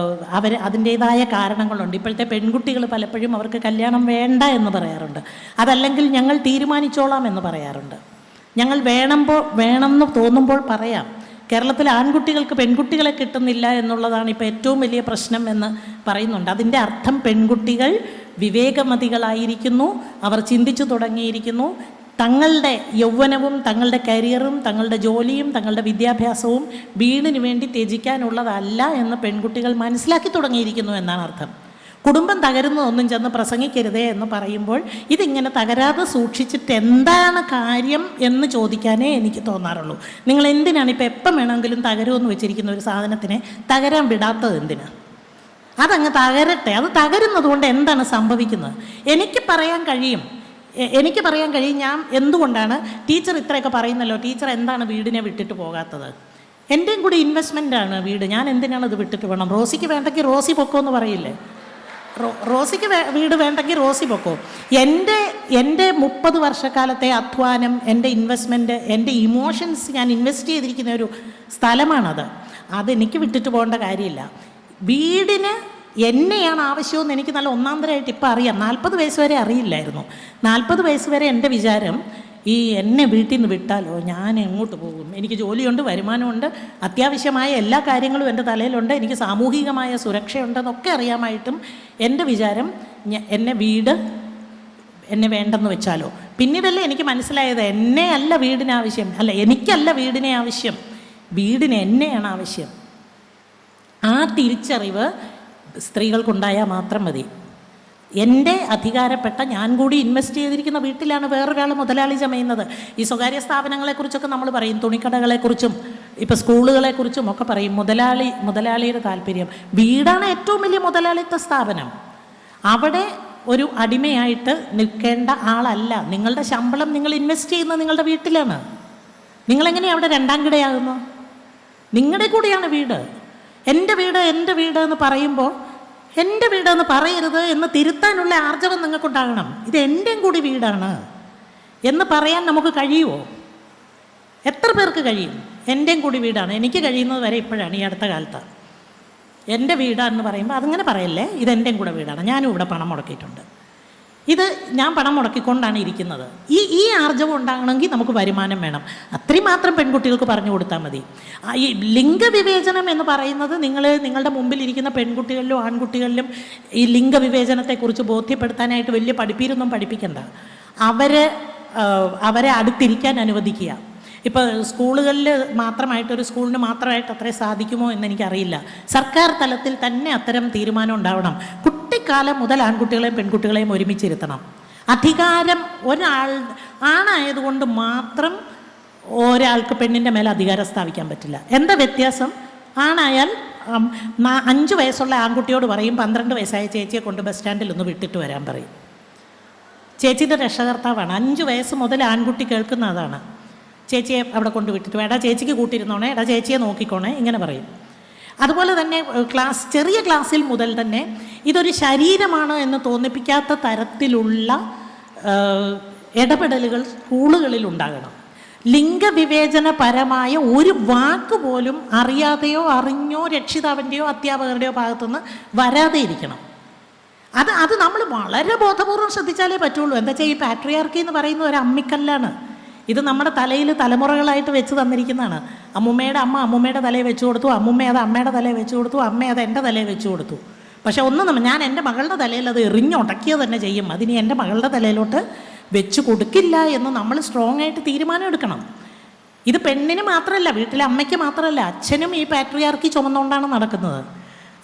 അതിൻ്റേതായ കാരണങ്ങളുണ്ട്. ഇപ്പോഴത്തെ പെൺകുട്ടികൾ പലപ്പോഴും അവർക്ക് കല്യാണം വേണ്ട എന്ന് പറയാറുണ്ട്. അതല്ലെങ്കിൽ ഞങ്ങൾ തീരുമാനിച്ചോളാം എന്ന് പറയാറുണ്ട്. ഞങ്ങൾ വേണമെന്ന് തോന്നുമ്പോൾ പറയാം. കേരളത്തിൽ ആൺകുട്ടികൾക്ക് പെൺകുട്ടികളെ കിട്ടുന്നില്ല എന്നുള്ളതാണ് ഇപ്പോൾ ഏറ്റവും വലിയ പ്രശ്നം എന്ന് പറയുന്നുണ്ട്. അതിൻ്റെ അർത്ഥം പെൺകുട്ടികൾ വിവേകമതികളായിരിക്കുന്നു, അവർ ചിന്തിച്ചു തുടങ്ങിയിരിക്കുന്നു. തങ്ങളുടെ യൗവനവും തങ്ങളുടെ കരിയറും തങ്ങളുടെ ജോലിയും തങ്ങളുടെ വിദ്യാഭ്യാസവും വീടിന് വേണ്ടി ത്യജിക്കാനുള്ളതല്ല എന്ന് പെൺകുട്ടികൾ മനസ്സിലാക്കി തുടങ്ങിയിരിക്കുന്നു എന്നാണ് അർത്ഥം. കുടുംബം തകരുന്നതൊന്നും ചെന്ന് പ്രസംഗിക്കരുതേ എന്ന് പറയുമ്പോൾ ഇതിങ്ങനെ തകരാതെ സൂക്ഷിച്ചിട്ട് എന്താണ് കാര്യം എന്ന് ചോദിക്കാനേ എനിക്ക് തോന്നാറുള്ളൂ. നിങ്ങൾ എന്തിനാണ് ഇപ്പോൾ എപ്പം വേണമെങ്കിലും തകരുമെന്ന് വെച്ചിരിക്കുന്ന ഒരു സാധനത്തിനെ തകരാൻ വിടാത്തത് എന്തിനാണ്? അതങ്ങ് തകരട്ടെ. അത് തകരുന്നത് കൊണ്ട് എന്താണ് സംഭവിക്കുന്നത്? എനിക്ക് പറയാൻ കഴിയും ഞാൻ എന്തുകൊണ്ടാണ് ടീച്ചർ ഇത്രയൊക്കെ പറയുന്നല്ലോ, ടീച്ചർ എന്താണ് വീടിനെ വിട്ടിട്ട് പോകാത്തത്? എൻ്റെയും കൂടി ഇൻവെസ്റ്റ്മെൻറ്റാണ് വീട്, ഞാൻ എന്തിനാണ് ഇത് വിട്ടിട്ട് പോകണം? റോസിക്ക് വേണ്ടെങ്കിൽ റോസി പൊക്കോ എന്ന് പറയില്ലേ? റോസിക്ക് വീട് വേണ്ടെങ്കിൽ റോസി പൊക്കോ. എൻ്റെ 30 വർഷക്കാലത്തെ അധ്വാനം, എൻ്റെ ഇൻവെസ്റ്റ്മെൻറ്റ്, എൻ്റെ ഇമോഷൻസ് ഞാൻ ഇൻവെസ്റ്റ് ചെയ്തിരിക്കുന്ന ഒരു സ്ഥലമാണത്. അതെനിക്ക് വിട്ടിട്ട് പോകേണ്ട കാര്യമില്ല. വീടിന് എന്നെയാണ് ആവശ്യമെന്ന് എനിക്ക് നല്ല ഒന്നാന്തരമായിട്ട് ഇപ്പം അറിയാം. 40 വയസ്സ് വരെ അറിയില്ലായിരുന്നു. 40 വയസ്സ് വരെ എൻ്റെ വിചാരം എന്നെ വീട്ടിൽ നിന്ന് വിട്ടാലോ ഞാൻ എങ്ങോട്ട് പോകും? എനിക്ക് ജോലിയുണ്ട്, വരുമാനമുണ്ട്, അത്യാവശ്യമായ എല്ലാ കാര്യങ്ങളും എൻ്റെ തലയിലുണ്ട്, എനിക്ക് സാമൂഹികമായ സുരക്ഷയുണ്ടെന്നൊക്കെ അറിയാമായിട്ടും എൻ്റെ വിചാരം എന്നെ വേണ്ടെന്ന് വെച്ചാലോ. പിന്നീടല്ലേ എനിക്ക് മനസ്സിലായത് എനിക്കല്ല വീടിനെ ആവശ്യം, വീടിന് എന്നെയാണ് ആവശ്യം. ആ തിരിച്ചറിവ് സ്ത്രീകൾക്കുണ്ടായാൽ മാത്രം മതി. എൻ്റെ അധികാരപ്പെട്ട ഞാൻ കൂടി ഇൻവെസ്റ്റ് ചെയ്തിരിക്കുന്ന വീട്ടിലാണ് വേറൊരാൾ മുതലാളി ചമയുന്നത്. ഈ സ്വകാര്യ സ്ഥാപനങ്ങളെക്കുറിച്ചൊക്കെ നമ്മൾ പറയും, തുണിക്കടകളെക്കുറിച്ചും ഇപ്പോൾ സ്കൂളുകളെക്കുറിച്ചും ഒക്കെ പറയും. മുതലാളിയുടെ താല്പര്യം, വീടാണ് ഏറ്റവും വലിയ മുതലാളിത്ത സ്ഥാപനം. അവിടെ ഒരു അടിമയായിട്ട് നിൽക്കേണ്ട ആളല്ല. നിങ്ങളുടെ ശമ്പളം നിങ്ങൾ ഇൻവെസ്റ്റ് ചെയ്യുന്നത് നിങ്ങളുടെ വീട്ടിലാണ്. നിങ്ങളെങ്ങനെയാണ് അവിടെ രണ്ടാം കിടയാകുന്നു? നിങ്ങളുടെ കൂടെയാണ് വീട്. എൻ്റെ വീട് എൻ്റെ വീട് എന്ന് പറയുമ്പോൾ എൻ്റെ വീടെന്ന് പറയരുത് എന്ന് തിരുത്താനുള്ള ആർജവം നിങ്ങൾക്കുണ്ടാകണം. ഇത് എൻ്റെയും കൂടി വീടാണ് എന്ന് പറയാൻ നമുക്ക് കഴിയുമോ? എത്ര പേർക്ക് കഴിയും? എൻ്റെയും കൂടി വീടാണ്. എനിക്ക് കഴിയുന്നത് വരെ ഇപ്പോഴാണ്, ഈ അടുത്ത കാലത്ത്. എൻ്റെ വീടാണെന്ന് പറയുമ്പോൾ അതിങ്ങനെ പറയല്ലേ, ഇതെൻ്റെയും കൂടെ വീടാണ്, ഞാനും ഇവിടെ പണം മുടക്കിയിട്ടുണ്ട്, ഇത് ഞാൻ പണം മുടക്കിക്കൊണ്ടാണ് ഇരിക്കുന്നത്. ഈ ആർജവം ഉണ്ടാകണമെങ്കിൽ നമുക്ക് വരുമാനം വേണം. അത്രയും മാത്രം പെൺകുട്ടികൾക്ക് പറഞ്ഞു കൊടുത്താൽ മതി. ഈ ലിംഗവിവേചനം എന്ന് പറയുന്നത് നിങ്ങളുടെ മുമ്പിലിരിക്കുന്ന പെൺകുട്ടികളിലും ആൺകുട്ടികളിലും ഈ ലിംഗവിവേചനത്തെക്കുറിച്ച് ബോധ്യപ്പെടുത്താനായിട്ട് വലിയ പഠിപ്പീരൊന്നും പഠിപ്പിക്കണ്ട. അവരെ അടുത്തിരിക്കാൻ അനുവദിക്കുക. ഇപ്പോൾ സ്കൂളുകളിൽ മാത്രമായിട്ടൊരു സ്കൂളിന് മാത്രമായിട്ട് അത്രേ സാധിക്കുമോ എന്നെനിക്കറിയില്ല. സർക്കാർ തലത്തിൽ തന്നെ അത്തരം തീരുമാനം ഉണ്ടാവണം. കുട്ടിക്കാലം മുതൽ ആൺകുട്ടികളെയും പെൺകുട്ടികളെയും ഒരുമിച്ചിരുത്തണം. അധികാരം ആണായതുകൊണ്ട് മാത്രം ഒരാൾക്ക് പെണ്ണിൻ്റെ മേലെ അധികാരം സ്ഥാപിക്കാൻ പറ്റില്ല. എന്താ വ്യത്യാസം? ആണായാൽ 5 വയസ്സുള്ള ആൺകുട്ടിയോട് പറയും 12 വയസ്സായ ചേച്ചിയെ കൊണ്ട് ബസ് സ്റ്റാൻഡിൽ ഒന്ന് വിട്ടിട്ട് വരാൻ പറയും. ചേച്ചിയുടെ രക്ഷകർത്താവാണ്. 5 വയസ്സ് മുതൽ ആൺകുട്ടി കേൾക്കുന്നതാണ്. ചേച്ചിയെ അവിടെ കൊണ്ട് വിട്ടിട്ട് വേടാ, ചേച്ചിക്ക് കൂട്ടിയിരുന്നോണേ, എടാ ചേച്ചിയെ നോക്കിക്കോണേ, ഇങ്ങനെ പറയും. അതുപോലെ തന്നെ ചെറിയ ക്ലാസ്സിൽ മുതൽ തന്നെ ഇതൊരു ശരീരമാണ് എന്ന് തോന്നിപ്പിക്കാത്ത തരത്തിലുള്ള ഇടപെടലുകൾ സ്കൂളുകളിൽ ഉണ്ടാകണം. ലിംഗവിവേചനപരമായ ഒരു വാക്ക് പോലും അറിയാതെയോ അറിഞ്ഞോ രക്ഷിതാവിൻ്റെയോ അധ്യാപകരുടെയോ ഭാഗത്തുനിന്ന് വരാതെ ഇരിക്കണം. അത് നമ്മൾ വളരെ ബോധപൂർവം ശ്രദ്ധിച്ചാലേ പറ്റുള്ളൂ. എന്താ വെച്ചാൽ ഈ പാട്രിയാർക്കി എന്ന് പറയുന്ന ഒരു അമ്മിക്കല്ലാണ്. ഇത് നമ്മുടെ തലയിൽ തലമുറകളായിട്ട് വെച്ച് തന്നിരിക്കുന്നതാണ്. അമ്മുമ്മയുടെ അമ്മ അമ്മുമ്മയുടെ തലയിൽ വെച്ച് കൊടുത്തു, അമ്മുമ്മ അത് അമ്മയുടെ തലയിൽ വെച്ച് കൊടുത്തു, അമ്മ അത് എൻ്റെ തലയിൽ വെച്ച് കൊടുത്തു. പക്ഷെ ഞാൻ എൻ്റെ മകളുടെ തലയിൽ അത് എറിഞ്ഞുടക്കിയ തന്നെ ചെയ്യും. അതിനി എൻ്റെ മകളുടെ തലയിലോട്ട് വെച്ച് കൊടുക്കില്ല എന്ന് നമ്മൾ സ്ട്രോങ് ആയിട്ട് തീരുമാനം എടുക്കണം. ഇത് പെണ്ണിന് മാത്രമല്ല, വീട്ടിലെ അമ്മയ്ക്ക് മാത്രമല്ല, അച്ഛനും ഈ പാട്രിയാർക്കി ചുമന്നുകൊണ്ടാണ് നടക്കുന്നത്.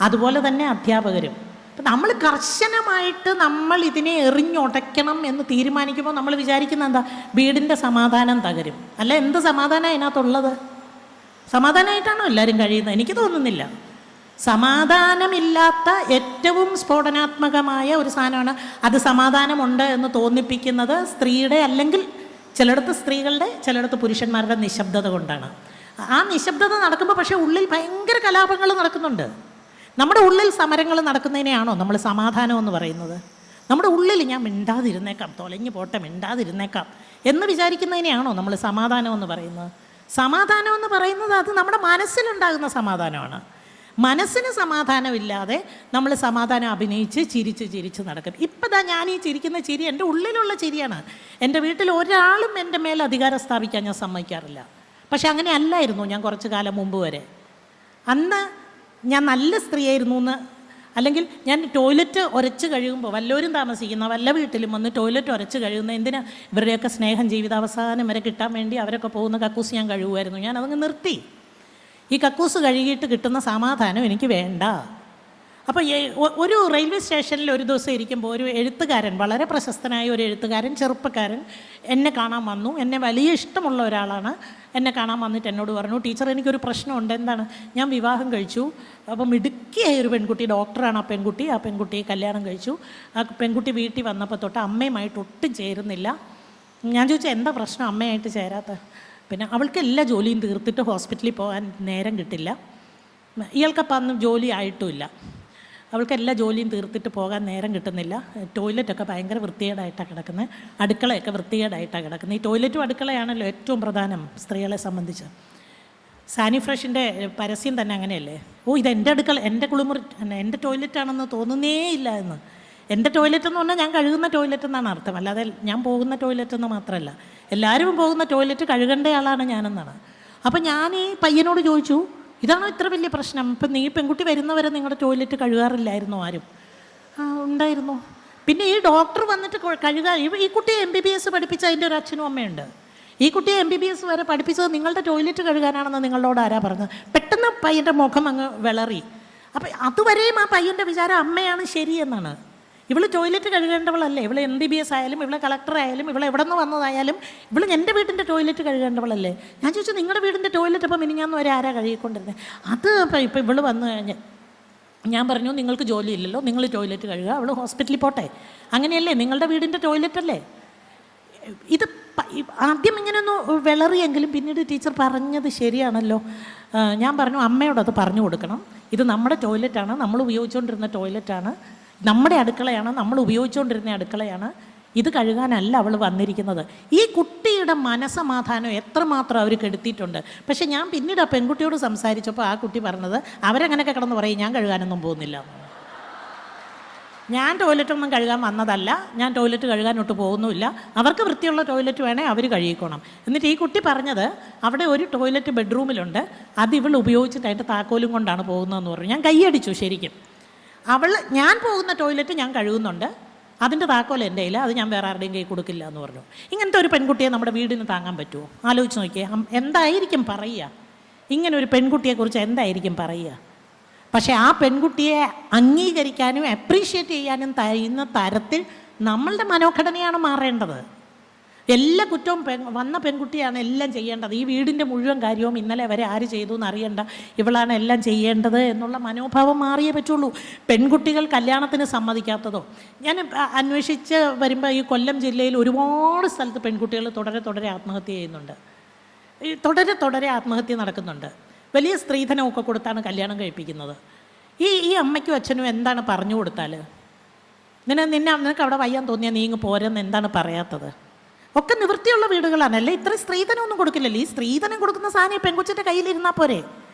അതുപോലെ തന്നെ അധ്യാപകരും. അപ്പം നമ്മൾ കർശനമായിട്ട് നമ്മൾ ഇതിനെ എറിഞ്ഞുടയ്ക്കണം എന്ന് തീരുമാനിക്കുമ്പോൾ നമ്മൾ വിചാരിക്കുന്ന എന്താ? വീടിൻ്റെ സമാധാനം തകരും. അല്ല, എന്ത് സമാധാനം അതിനകത്തുള്ളത്? സമാധാനമായിട്ടാണോ എല്ലാവരും കഴിയുന്നത്? എനിക്ക് തോന്നുന്നില്ല. സമാധാനമില്ലാത്ത ഏറ്റവും സ്ഫോടനാത്മകമായ ഒരു സാധനമാണ് അത്. സമാധാനമുണ്ട് എന്ന് തോന്നിപ്പിക്കുന്നത് സ്ത്രീയുടെ, അല്ലെങ്കിൽ ചിലയിടത്ത് സ്ത്രീകളുടെ, ചിലയിടത്ത് പുരുഷന്മാരുടെ നിശബ്ദത കൊണ്ടാണ്. ആ നിശബ്ദത നടക്കുമ്പോൾ പക്ഷേ ഉള്ളിൽ ഭയങ്കര കലാപങ്ങൾ നടക്കുന്നുണ്ട്. നമ്മുടെ ഉള്ളിൽ സമരങ്ങൾ നടക്കുന്നതിനെയാണോ നമ്മൾ സമാധാനം എന്ന് പറയുന്നത്? നമ്മുടെ ഉള്ളിൽ ഞാൻ മിണ്ടാതിരുന്നേക്കാം, തൊലഞ്ഞു പോട്ടെ, മിണ്ടാതിരുന്നേക്കാം എന്ന് വിചാരിക്കുന്നതിനെയാണോ നമ്മൾ സമാധാനം എന്ന് പറയുന്നത്? സമാധാനം എന്ന് പറയുന്നത് അത് നമ്മുടെ മനസ്സിലുണ്ടാകുന്ന സമാധാനമാണ്. മനസ്സിന് സമാധാനമില്ലാതെ നമ്മൾ സമാധാനം അഭിനയിച്ച് ചിരിച്ച് നടക്കും. ഇപ്പം ഞാൻ ഈ ചിരിക്കുന്ന ചിരി എൻ്റെ ഉള്ളിലുള്ള ചിരിയാണ്. എൻ്റെ വീട്ടിൽ ഒരാളും എൻ്റെ മേൽ അധികാരം സ്ഥാപിക്കാൻ ഞാൻ സമ്മതിക്കാറില്ല. പക്ഷെ അങ്ങനെ അല്ലായിരുന്നു ഞാൻ കുറച്ച് കാലം മുമ്പ് വരെ. അന്ന് ഞാൻ നല്ല സ്ത്രീയായിരുന്നു എന്ന്, അല്ലെങ്കിൽ ഞാൻ ടോയ്ലറ്റ് ഉരച്ച് കഴിയുമ്പോൾ, വല്ലവരും താമസിക്കുന്ന വല്ല വീട്ടിലും വന്ന് ടോയ്ലറ്റ് ഉരച്ച് കഴിയുന്ന എന്തിനാ? ഇവരുടെയൊക്കെ സ്നേഹം ജീവിതാവസാനം വരെ കിട്ടാൻ വേണ്ടി അവരൊക്കെ പോകുന്ന കക്കൂസ് ഞാൻ കഴുകുമായിരുന്നു. ഞാൻ അതങ്ങ് നിർത്തി. ഈ കക്കൂസ് കഴുകിയിട്ട് കിട്ടുന്ന സമാധാനം എനിക്ക് വേണ്ട. അപ്പോൾ ഒരു റെയിൽവേ സ്റ്റേഷനിൽ ഒരു ദിവസം ഇരിക്കുമ്പോൾ ഒരു എഴുത്തുകാരൻ, വളരെ പ്രശസ്തനായ ഒരു എഴുത്തുകാരൻ, ചെറുപ്പക്കാരൻ എന്നെ കാണാൻ വന്നു. എന്നെ വലിയ ഇഷ്ടമുള്ള ഒരാളാണ്. എന്നെ കാണാൻ വന്നിട്ട് എന്നോട് പറഞ്ഞു, ടീച്ചർ എനിക്കൊരു പ്രശ്നമുണ്ട്. എന്താണ്? ഞാൻ വിവാഹം കഴിച്ചു. അപ്പം മിടുക്കിയായ ഒരു പെൺകുട്ടി, ഡോക്ടറാണ് ആ പെൺകുട്ടിയെ കല്യാണം കഴിച്ചു. ആ പെൺകുട്ടി വീട്ടിൽ വന്നപ്പോൾ തൊട്ട് അമ്മയുമായിട്ട് ഒട്ടും ചേരുന്നില്ല. ഞാൻ ചോദിച്ചാൽ എന്താ പ്രശ്നം അമ്മയായിട്ട് ചേരാത്ത? പിന്നെ അവൾക്ക് എല്ലാ ജോലിയും തീർത്തിട്ട് ഹോസ്പിറ്റലിൽ പോകാൻ നേരം കിട്ടില്ല. ഇയാൾക്കപ്പം അന്ന് ജോലി ആയിട്ടുമില്ല. അവൾക്ക് എല്ലാ ജോലിയും തീർത്തിട്ട് പോകാൻ നേരം കിട്ടുന്നില്ല. ടോയ്ലറ്റൊക്കെ ഭയങ്കര വൃത്തികേടായിട്ടാണ് കിടക്കുന്നത്. അടുക്കളയൊക്കെ വൃത്തികേടായിട്ടാണ് കിടക്കുന്നത്. ഈ ടോയ്ലറ്റും അടുക്കളയാണല്ലോ ഏറ്റവും പ്രധാനം സ്ത്രീകളെ സംബന്ധിച്ച്. സാനിഫ്രഷിൻ്റെ പരസ്യം തന്നെ അങ്ങനെയല്ലേ? ഇത് എൻ്റെ അടുക്കള, എൻ്റെ കുളിമുറി, എൻ്റെ ടോയ്ലറ്റാണെന്ന് തോന്നുന്നേ ഇല്ല എന്ന്. എൻ്റെ ടോയ്ലറ്റ് എന്ന് പറഞ്ഞാൽ ഞാൻ കഴുകുന്ന ടോയ്ലറ്റ് എന്നാണ് അർത്ഥം, അല്ലാതെ ഞാൻ പോകുന്ന ടോയ്ലറ്റ് എന്ന് മാത്രമല്ല. എല്ലാവരും പോകുന്ന ടോയ്ലറ്റ് കഴുകേണ്ട ആളാണ് ഞാനെന്നാണ്. അപ്പം ഞാൻ ഈ പയ്യനോട് ചോദിച്ചു, ഇതാണോ ഇത്ര വലിയ പ്രശ്നം? ഇപ്പം നീ പെൺകുട്ടി വരുന്നവരെ നിങ്ങളുടെ ടോയ്ലറ്റ് കഴുകാറില്ലായിരുന്നു ആരും? ഉണ്ടായിരുന്നു. പിന്നെ ഈ ഡോക്ടർ വന്നിട്ട് കഴുകാൻ, ഈ കുട്ടിയെ MBBS പഠിപ്പിച്ച അതിൻ്റെ ഒരു അച്ഛനും അമ്മയുണ്ട്. ഈ കുട്ടിയെ MBBS വരെ പഠിപ്പിച്ചത് നിങ്ങളുടെ ടോയ്ലറ്റ് കഴുകാനാണെന്ന് നിങ്ങളോട് ആരാ പറഞ്ഞത്? പെട്ടെന്ന് പയ്യൻ്റെ മുഖം അങ്ങ് വിളറി. അപ്പം അതുവരെയും ആ പയ്യൻ്റെ വിചാരം അമ്മയാണ് ശരിയെന്നാണ്. ഇവള് ടോയ്ലറ്റ് കഴുകേണ്ടവളല്ലേ, ഇവള് MBBS ആയാലും ഇവളെ കളക്ടർ ആയാലും ഇവളെ എവിടെ നിന്ന് വന്നതായാലും ഇവള് എൻ്റെ വീടിൻ്റെ ടോയ്ലറ്റ് കഴുകേണ്ടവളല്ലേ. ഞാൻ ചോദിച്ചു നിങ്ങളുടെ വീടിൻ്റെ ടോയ്ലറ്റ് അപ്പം മിനിഞ്ഞാന്ന് വരെ ആരാ കഴുകിക്കൊണ്ടിരുന്നത്? അത് ഇപ്പം ഇവള് വന്നു കഴിഞ്ഞ് ഞാൻ പറഞ്ഞു നിങ്ങൾക്ക് ജോലിയില്ലല്ലോ, നിങ്ങൾ ടോയ്ലറ്റ് കഴുകുക, അവൾ ഹോസ്പിറ്റലിൽ പോട്ടെ. അങ്ങനെയല്ലേ, നിങ്ങളുടെ വീടിൻ്റെ ടോയ്ലറ്റ് അല്ലേ ഇത്. ആദ്യം ഇങ്ങനെ ഒന്ന് വിളറിയെങ്കിലും പിന്നീട് ടീച്ചർ പറഞ്ഞത് ശരിയാണല്ലോ. ഞാൻ പറഞ്ഞു അമ്മയോടത് പറഞ്ഞു കൊടുക്കണം, ഇത് നമ്മുടെ ടോയ്ലറ്റാണ്, നമ്മൾ ഉപയോഗിച്ചുകൊണ്ടിരുന്ന ടോയ്ലറ്റാണ്, നമ്മുടെ അടുക്കളയാണ്, നമ്മൾ ഉപയോഗിച്ചുകൊണ്ടിരുന്ന അടുക്കളയാണ്, ഇത് കഴുകാനല്ല അവൾ വന്നിരിക്കുന്നത്. ഈ കുട്ടിയുടെ മനസ്സമാധാനം എത്രമാത്രം അവർ കെടുത്തിയിട്ടുണ്ട്. പക്ഷെ ഞാൻ പിന്നീട് ആ പെൺകുട്ടിയോട് സംസാരിച്ചപ്പോൾ ആ കുട്ടി പറഞ്ഞത് അവരങ്ങനെയൊക്കെ കിടന്ന് പറയും ഞാൻ കഴുകാനൊന്നും പോകുന്നില്ല, ഞാൻ ടോയ്ലറ്റൊന്നും കഴുകാൻ വന്നതല്ല, ഞാൻ ടോയ്ലറ്റ് കഴുകാനൊട്ട് പോകുന്നുമില്ല, അവർക്ക് വൃത്തിയുള്ള ടോയ്ലറ്റ് വേണേൽ അവർ കഴുകിക്കോണം. എന്നിട്ട് ഈ കുട്ടി പറഞ്ഞത് അവിടെ ഒരു ടോയ്ലറ്റ് ബെഡ്റൂമിലുണ്ട്, അത് ഇവൾ ഉപയോഗിച്ചിട്ട് അതിൻ്റെ താക്കോലും കൊണ്ടാണ് പോകുന്നതെന്ന് പറഞ്ഞു. ഞാൻ കൈയടിച്ചു ശരിക്കും. ഞാൻ പോകുന്ന ടോയ്ലറ്റ് ഞാൻ കഴുകുന്നുണ്ട്, അതിൻ്റെ താക്കോൽ എൻ്റെ കയ്യിൽ, അത് ഞാൻ വേറെ ആരുടെയും കൈ കൊടുക്കില്ല എന്ന് പറഞ്ഞു. ഇങ്ങനത്തെ ഒരു പെൺകുട്ടിയെ നമ്മുടെ വീടിന് താങ്ങാൻ പറ്റുമോ? ആലോചിച്ച് നോക്കിയേ, എന്തായിരിക്കും പറയുക? ഇങ്ങനെ ഒരു പെൺകുട്ടിയെക്കുറിച്ച് എന്തായിരിക്കും പറയുക? പക്ഷേ ആ പെൺകുട്ടിയെ അംഗീകരിക്കാനും അപ്രീഷിയേറ്റ് ചെയ്യാനും കഴിയുന്ന തരത്തിൽ നമ്മളുടെ മനോഘടനയാണ് മാറേണ്ടത്. എല്ലാ കുറ്റവും വന്ന പെൺകുട്ടിയാണ് എല്ലാം ചെയ്യേണ്ടത്. ഈ വീടിൻ്റെ മുഴുവൻ കാര്യവും ഇന്നലെ വരെ ആര് ചെയ്തു എന്ന് അറിയണ്ട, ഇവളാണ് എല്ലാം ചെയ്യേണ്ടത് എന്നുള്ള മനോഭാവം മാറിയേ പറ്റുള്ളൂ. പെൺകുട്ടികൾ കല്യാണത്തിന് സമ്മതിക്കാത്തതോ, ഞാൻ അന്വേഷിച്ച് വരുമ്പോൾ ഈ കൊല്ലം ജില്ലയിൽ ഒരുപാട് സ്ഥലത്ത് പെൺകുട്ടികൾ തുടരെ ആത്മഹത്യ ചെയ്യുന്നുണ്ട്, തുടരെ ആത്മഹത്യ നടക്കുന്നുണ്ട്. വലിയ സ്ത്രീധനമൊക്കെ കൊടുത്താണ് കല്യാണം കഴിപ്പിക്കുന്നത്. ഈ അമ്മയ്ക്കും അച്ഛനും എന്താണ് പറഞ്ഞു കൊടുത്താൽ, നിനക്ക് അവിടെ വയ്യാൻ തോന്നിയാൽ നീ ഇങ്ങ് പോരെന്ന് എന്താണ് പറയാത്തത്? ഒക്കെ നിവൃത്തിയുള്ള വീടുകളാണ്, അല്ലേ ഇത്ര സ്ത്രീധനമൊന്നും കൊടുക്കില്ലല്ലോ. ഈ സ്ത്രീധനം കൊടുക്കുന്ന സാധനം ഈ പെൺകൊച്ചിൻ്റെ കയ്യിലിരുന്നാൽ പോരെ?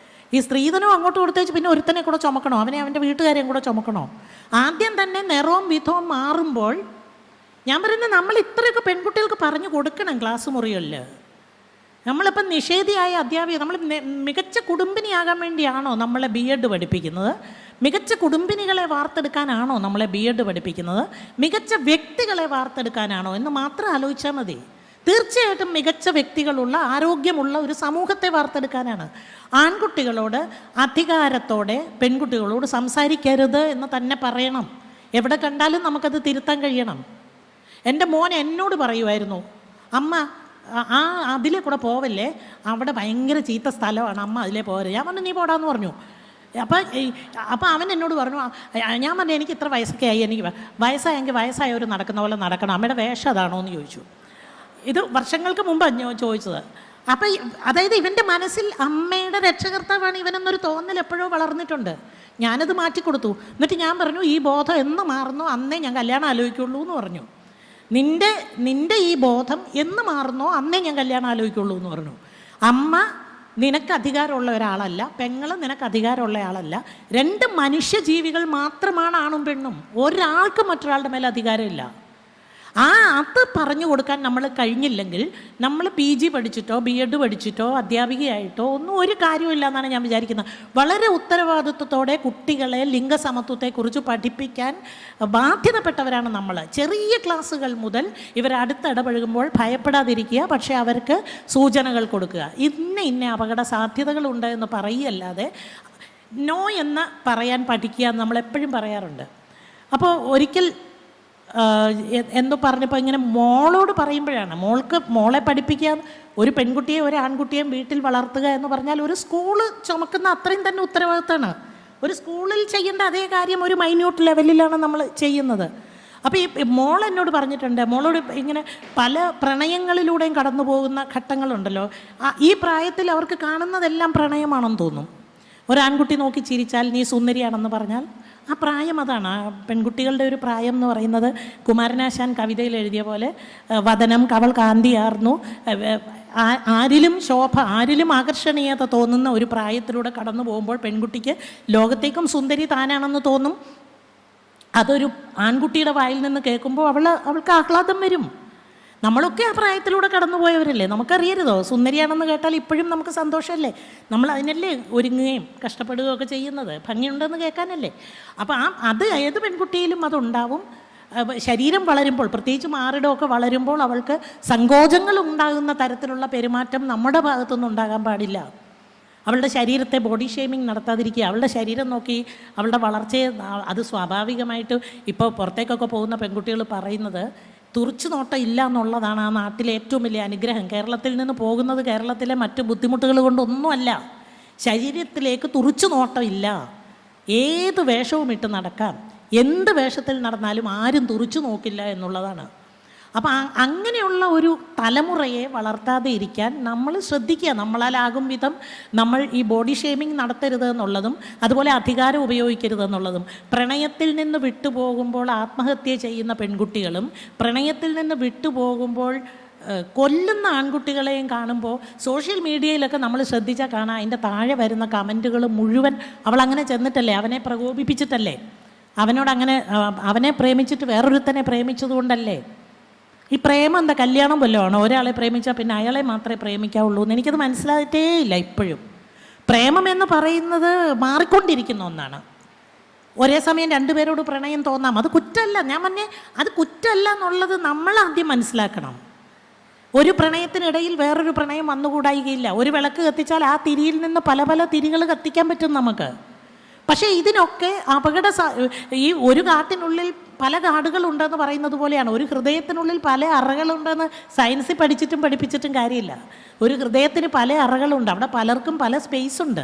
ഈ സ്ത്രീധനം അങ്ങോട്ട് കൊടുത്തേച്ച് പിന്നെ ഒരുത്തനെ കൂടെ ചുമക്കണോ, അവൻ്റെ വീട്ടുകാരെയും കൂടെ ചുമക്കണോ? ആദ്യം തന്നെ നിറവും വിധവും മാറുമ്പോൾ ഞാൻ പറയുന്നത് നമ്മൾ ഇത്രയൊക്കെ പെൺകുട്ടികൾക്ക് പറഞ്ഞു കൊടുക്കണം ക്ലാസ് മുറികളിൽ. നമ്മളിപ്പം നിഷേധിയായ അധ്യാപിക, നമ്മൾ മികച്ച കുടുംബിനിയാകാൻ വേണ്ടിയാണോ നമ്മളെ BEd പഠിപ്പിക്കുന്നത്? മികച്ച കുടുംബിനികളെ വാർത്തെടുക്കാനാണോ നമ്മളെ BEd പഠിപ്പിക്കുന്നത്? മികച്ച വ്യക്തികളെ വാർത്തെടുക്കാനാണോ എന്ന് മാത്രം ആലോചിച്ചാൽ മതി. തീർച്ചയായിട്ടും മികച്ച വ്യക്തികളുള്ള ആരോഗ്യമുള്ള ഒരു സമൂഹത്തെ വാർത്തെടുക്കാനാണ്. ആൺകുട്ടികളോട് അധികാരത്തോടെ പെൺകുട്ടികളോട് സംസാരിക്കരുത് എന്ന് തന്നെ പറയണം. എവിടെ കണ്ടാലും നമുക്കത് തിരുത്താൻ കഴിയണം. എൻ്റെ മോൻ എന്നോട് പറയുമായിരുന്നു, അമ്മ അതിലെ കൂടെ പോവല്ലേ, അവിടെ ഭയങ്കര ചീത്ത സ്ഥലമാണ്, അമ്മ അതിലേ പോകരുത്. ഞാൻ പറഞ്ഞു നീ പോടാന്ന് പറഞ്ഞു. അപ്പം അവൻ എന്നോട് പറഞ്ഞു, ഞാൻ പറഞ്ഞു എനിക്ക് ഇത്ര വയസ്സൊക്കെ ആയി, എനിക്ക് വയസ്സായെങ്കിൽ വയസ്സായവർ നടക്കുന്ന പോലെ നടക്കണം, അമ്മയുടെ വേഷം അതാണോ എന്ന് ചോദിച്ചു. ഇത് വർഷങ്ങൾക്ക് മുമ്പാണ് ചോദിച്ചത്. അപ്പം അതായത് ഇവൻ്റെ മനസ്സിൽ അമ്മയുടെ രക്ഷകർത്താവാണ് ഇവനെന്നൊരു തോന്നൽ എപ്പോഴോ വളർന്നിട്ടുണ്ട്. ഞാനത് മാറ്റിക്കൊടുത്തു. എന്നിട്ട് ഞാൻ പറഞ്ഞു ഈ ബോധം എന്ന് മാറുന്നോ അന്നേ ഞാൻ കല്യാണം ആലോചിക്കുള്ളൂ എന്ന് പറഞ്ഞു. നിൻ്റെ ഈ ബോധം എന്ന് മാറുന്നോ അന്നേ ഞാൻ കല്യാണം ആലോചിക്കുള്ളൂ എന്ന് പറഞ്ഞു. അമ്മ നിനക്ക് അധികാരമുള്ള ഒരാളല്ല, പെങ്ങൾ നിനക്ക് അധികാരമുള്ള ആളല്ല. രണ്ട് മനുഷ്യജീവികൾ മാത്രമാണ് ആണും പെണ്ണും. ഒരാൾക്ക് മറ്റൊരാളുടെ മേലെ അധികാരമില്ല. അത് പറഞ്ഞു കൊടുക്കാൻ നമ്മൾ കഴിഞ്ഞില്ലെങ്കിൽ നമ്മൾ PG പഠിച്ചിട്ടോ BEd പഠിച്ചിട്ടോ അധ്യാപികയായിട്ടോ ഒന്നും ഒരു കാര്യമില്ല എന്നാണ് ഞാൻ വിചാരിക്കുന്നത്. വളരെ ഉത്തരവാദിത്വത്തോടെ കുട്ടികളെ ലിംഗസമത്വത്തെക്കുറിച്ച് പഠിപ്പിക്കാൻ ബാധ്യതപ്പെട്ടവരാണ് നമ്മൾ. ചെറിയ ക്ലാസ്സുകൾ മുതൽ ഇവരടുത്തിടപഴകുമ്പോൾ ഭയപ്പെടാതിരിക്കുക, പക്ഷേ അവർക്ക് സൂചനകൾ കൊടുക്കുക. ഇന്ന അപകട സാധ്യതകളുണ്ട് എന്ന് പറയുകയല്ലാതെ നോ എന്ന് പറയാൻ പഠിക്കുക എന്ന് നമ്മളെപ്പോഴും പറയാറുണ്ട്. അപ്പോൾ ഒരിക്കൽ എന്തോ പറഞ്ഞപ്പോൾ ഇങ്ങനെ മോളോട് പറയുമ്പോഴാണ്, മോളെ പഠിപ്പിക്കാൻ ഒരു പെൺകുട്ടിയെ ഒരു ആൺകുട്ടിയെയും വീട്ടിൽ വളർത്തുക എന്ന് പറഞ്ഞാൽ ഒരു സ്കൂള് ചുമക്കുന്ന അത്രയും തന്നെ ഉത്തരവാദിത്തമാണ്. ഒരു സ്കൂളിൽ ചെയ്യേണ്ട അതേ കാര്യം ഒരു മൈന്യൂട്ട് ലെവലിലാണ് നമ്മൾ ചെയ്യുന്നത്. അപ്പോൾ ഈ മോൾ എന്നോട് പറഞ്ഞിട്ടുണ്ട്, മോളോട് ഇങ്ങനെ പല പ്രണയങ്ങളിലൂടെയും കടന്നു പോകുന്ന ഘട്ടങ്ങളുണ്ടല്ലോ. ഈ പ്രായത്തിൽ അവർക്ക് കാണുന്നതെല്ലാം പ്രണയമാണെന്ന് തോന്നും. ഒരാൺകുട്ടി നോക്കി ചിരിച്ചാൽ നീ സുന്ദരിയാണെന്ന് പറഞ്ഞാൽ ആ പ്രായം അതാണ്. പെൺകുട്ടികളുടെ ഒരു പ്രായം എന്ന് പറയുന്നത് കുമാരനാശാൻ കവിതയിൽ എഴുതിയ പോലെ വദനം കവൾ കാന്തിയാർന്നു, ആരിലും ആകർഷണീയത തോന്നുന്ന ഒരു പ്രായത്തിലൂടെ കടന്നു പോകുമ്പോൾ പെൺകുട്ടിക്ക് ലോകത്തേക്കും സുന്ദരി താനാണെന്ന് തോന്നും. അതൊരു ആൺകുട്ടിയുടെ വായിൽ നിന്ന് കേൾക്കുമ്പോൾ അവൾക്ക് ആഹ്ലാദം വരും. നമ്മളൊക്കെ ആ പ്രായത്തിലൂടെ കടന്നു പോയവരല്ലേ, നമുക്കറിയരുതോ? സുന്ദരിയാണെന്ന് കേട്ടാൽ ഇപ്പോഴും നമുക്ക് സന്തോഷമല്ലേ? നമ്മൾ അതിനല്ലേ ഒരുങ്ങുകയും കഷ്ടപ്പെടുകയും ഒക്കെ ചെയ്യുന്നത്, ഭംഗിയുണ്ടെന്ന് കേൾക്കാനല്ലേ. അപ്പോൾ അത് ഏത് പെൺകുട്ടിയിലും അതുണ്ടാവും. ശരീരം വളരുമ്പോൾ, പ്രത്യേകിച്ച് മാറിടമൊക്കെ വളരുമ്പോൾ അവൾക്ക് സങ്കോചങ്ങൾ ഉണ്ടാകുന്ന തരത്തിലുള്ള പെരുമാറ്റം നമ്മുടെ ഭാഗത്തുനിന്ന് ഉണ്ടാകാൻ പാടില്ല. അവളുടെ ശരീരത്തെ ബോഡി ഷേമിങ് നടത്താതിരിക്കുക. അവളുടെ ശരീരം നോക്കി അവളുടെ വളർച്ചയെ അത് സ്വാഭാവികമായിട്ട് ഇപ്പോൾ പുറത്തേക്കൊക്കെ പോകുന്ന പെൺകുട്ടികൾ പറയുന്നത് തുറിച്ചു നോട്ടം ഇല്ല എന്നുള്ളതാണ് ആ നാട്ടിലെ ഏറ്റവും വലിയ അനുഗ്രഹം. കേരളത്തിൽ നിന്ന് പോകുന്നത് കേരളത്തിലെ മറ്റു ബുദ്ധിമുട്ടുകൾ കൊണ്ടൊന്നുമല്ല, ശരീരത്തിലേക്ക് തുറിച്ചു നോട്ടം ഇല്ല. ഏത് വേഷവും ഇട്ട് നടക്കാം, എന്ത് വേഷത്തിൽ നടന്നാലും ആരും തുറിച്ചു നോക്കില്ല എന്നുള്ളതാണ്. അപ്പം അങ്ങനെയുള്ള ഒരു തലമുറയെ വളർത്താതെ ഇരിക്കാൻ നമ്മൾ ശ്രദ്ധിക്കുക. നമ്മളാലാകും വിധം നമ്മൾ ഈ ബോഡി ഷേമിങ് നടത്തരുത് എന്നുള്ളതും അതുപോലെ അധികാരം ഉപയോഗിക്കരുത് എന്നുള്ളതും. പ്രണയത്തിൽ നിന്ന് വിട്ടുപോകുമ്പോൾ ആത്മഹത്യ ചെയ്യുന്ന പെൺകുട്ടികളും പ്രണയത്തിൽ നിന്ന് വിട്ടുപോകുമ്പോൾ കൊല്ലുന്ന ആൺകുട്ടികളെയും കാണുമ്പോൾ സോഷ്യൽ മീഡിയയിലൊക്കെ നമ്മൾ ശ്രദ്ധിച്ചാൽ കാണാം, അതിൻ്റെ താഴെ വരുന്ന കമൻറ്റുകൾ മുഴുവൻ അവളങ്ങനെ ചെന്നിട്ടല്ലേ, അവനെ പ്രകോപിപ്പിച്ചിട്ടല്ലേ, അവനെ പ്രേമിച്ചിട്ട് വേറൊരുത്തനെ പ്രേമിച്ചതുകൊണ്ടല്ലേ. ഈ പ്രേമം എന്താ കല്യാണം വല്ലതുമാണോ? ഒരാളെ പ്രേമിച്ചാൽ പിന്നെ അയാളെ മാത്രമേ പ്രേമിക്കാവുള്ളൂ എന്ന് എനിക്കത് മനസ്സിലായിട്ടേ ഇല്ല ഇപ്പോഴും. പ്രേമം എന്ന് പറയുന്നത് മാറിക്കൊണ്ടിരിക്കുന്ന ഒന്നാണ്. ഒരേ സമയം രണ്ടുപേരോട് പ്രണയം തോന്നാം, അത് കുറ്റമല്ല. ഞാൻ പറഞ്ഞേ അത് കുറ്റമല്ല എന്നുള്ളത് നമ്മൾ ആദ്യം മനസ്സിലാക്കണം. ഒരു പ്രണയത്തിനിടയിൽ വേറൊരു പ്രണയം വന്നുകൂടായികയില്ല. ഒരു വിളക്ക് കത്തിച്ചാൽ ആ തിരിയിൽ നിന്ന് പല പല തിരികൾ കത്തിക്കാൻ പറ്റും നമുക്ക്. പക്ഷേ ഇതിനൊക്കെ ഈ ഒരു കാട്ടിനുള്ളിൽ പല കാടുകളുണ്ടെന്ന് പറയുന്നത് പോലെയാണ് ഒരു ഹൃദയത്തിനുള്ളിൽ പല അറകളുണ്ടെന്ന് സയൻസിൽ പഠിപ്പിച്ചിട്ടും കാര്യമില്ല. ഒരു ഹൃദയത്തിന് പല അറകളുണ്ട്, അവിടെ പലർക്കും പല സ്പേസുണ്ട്,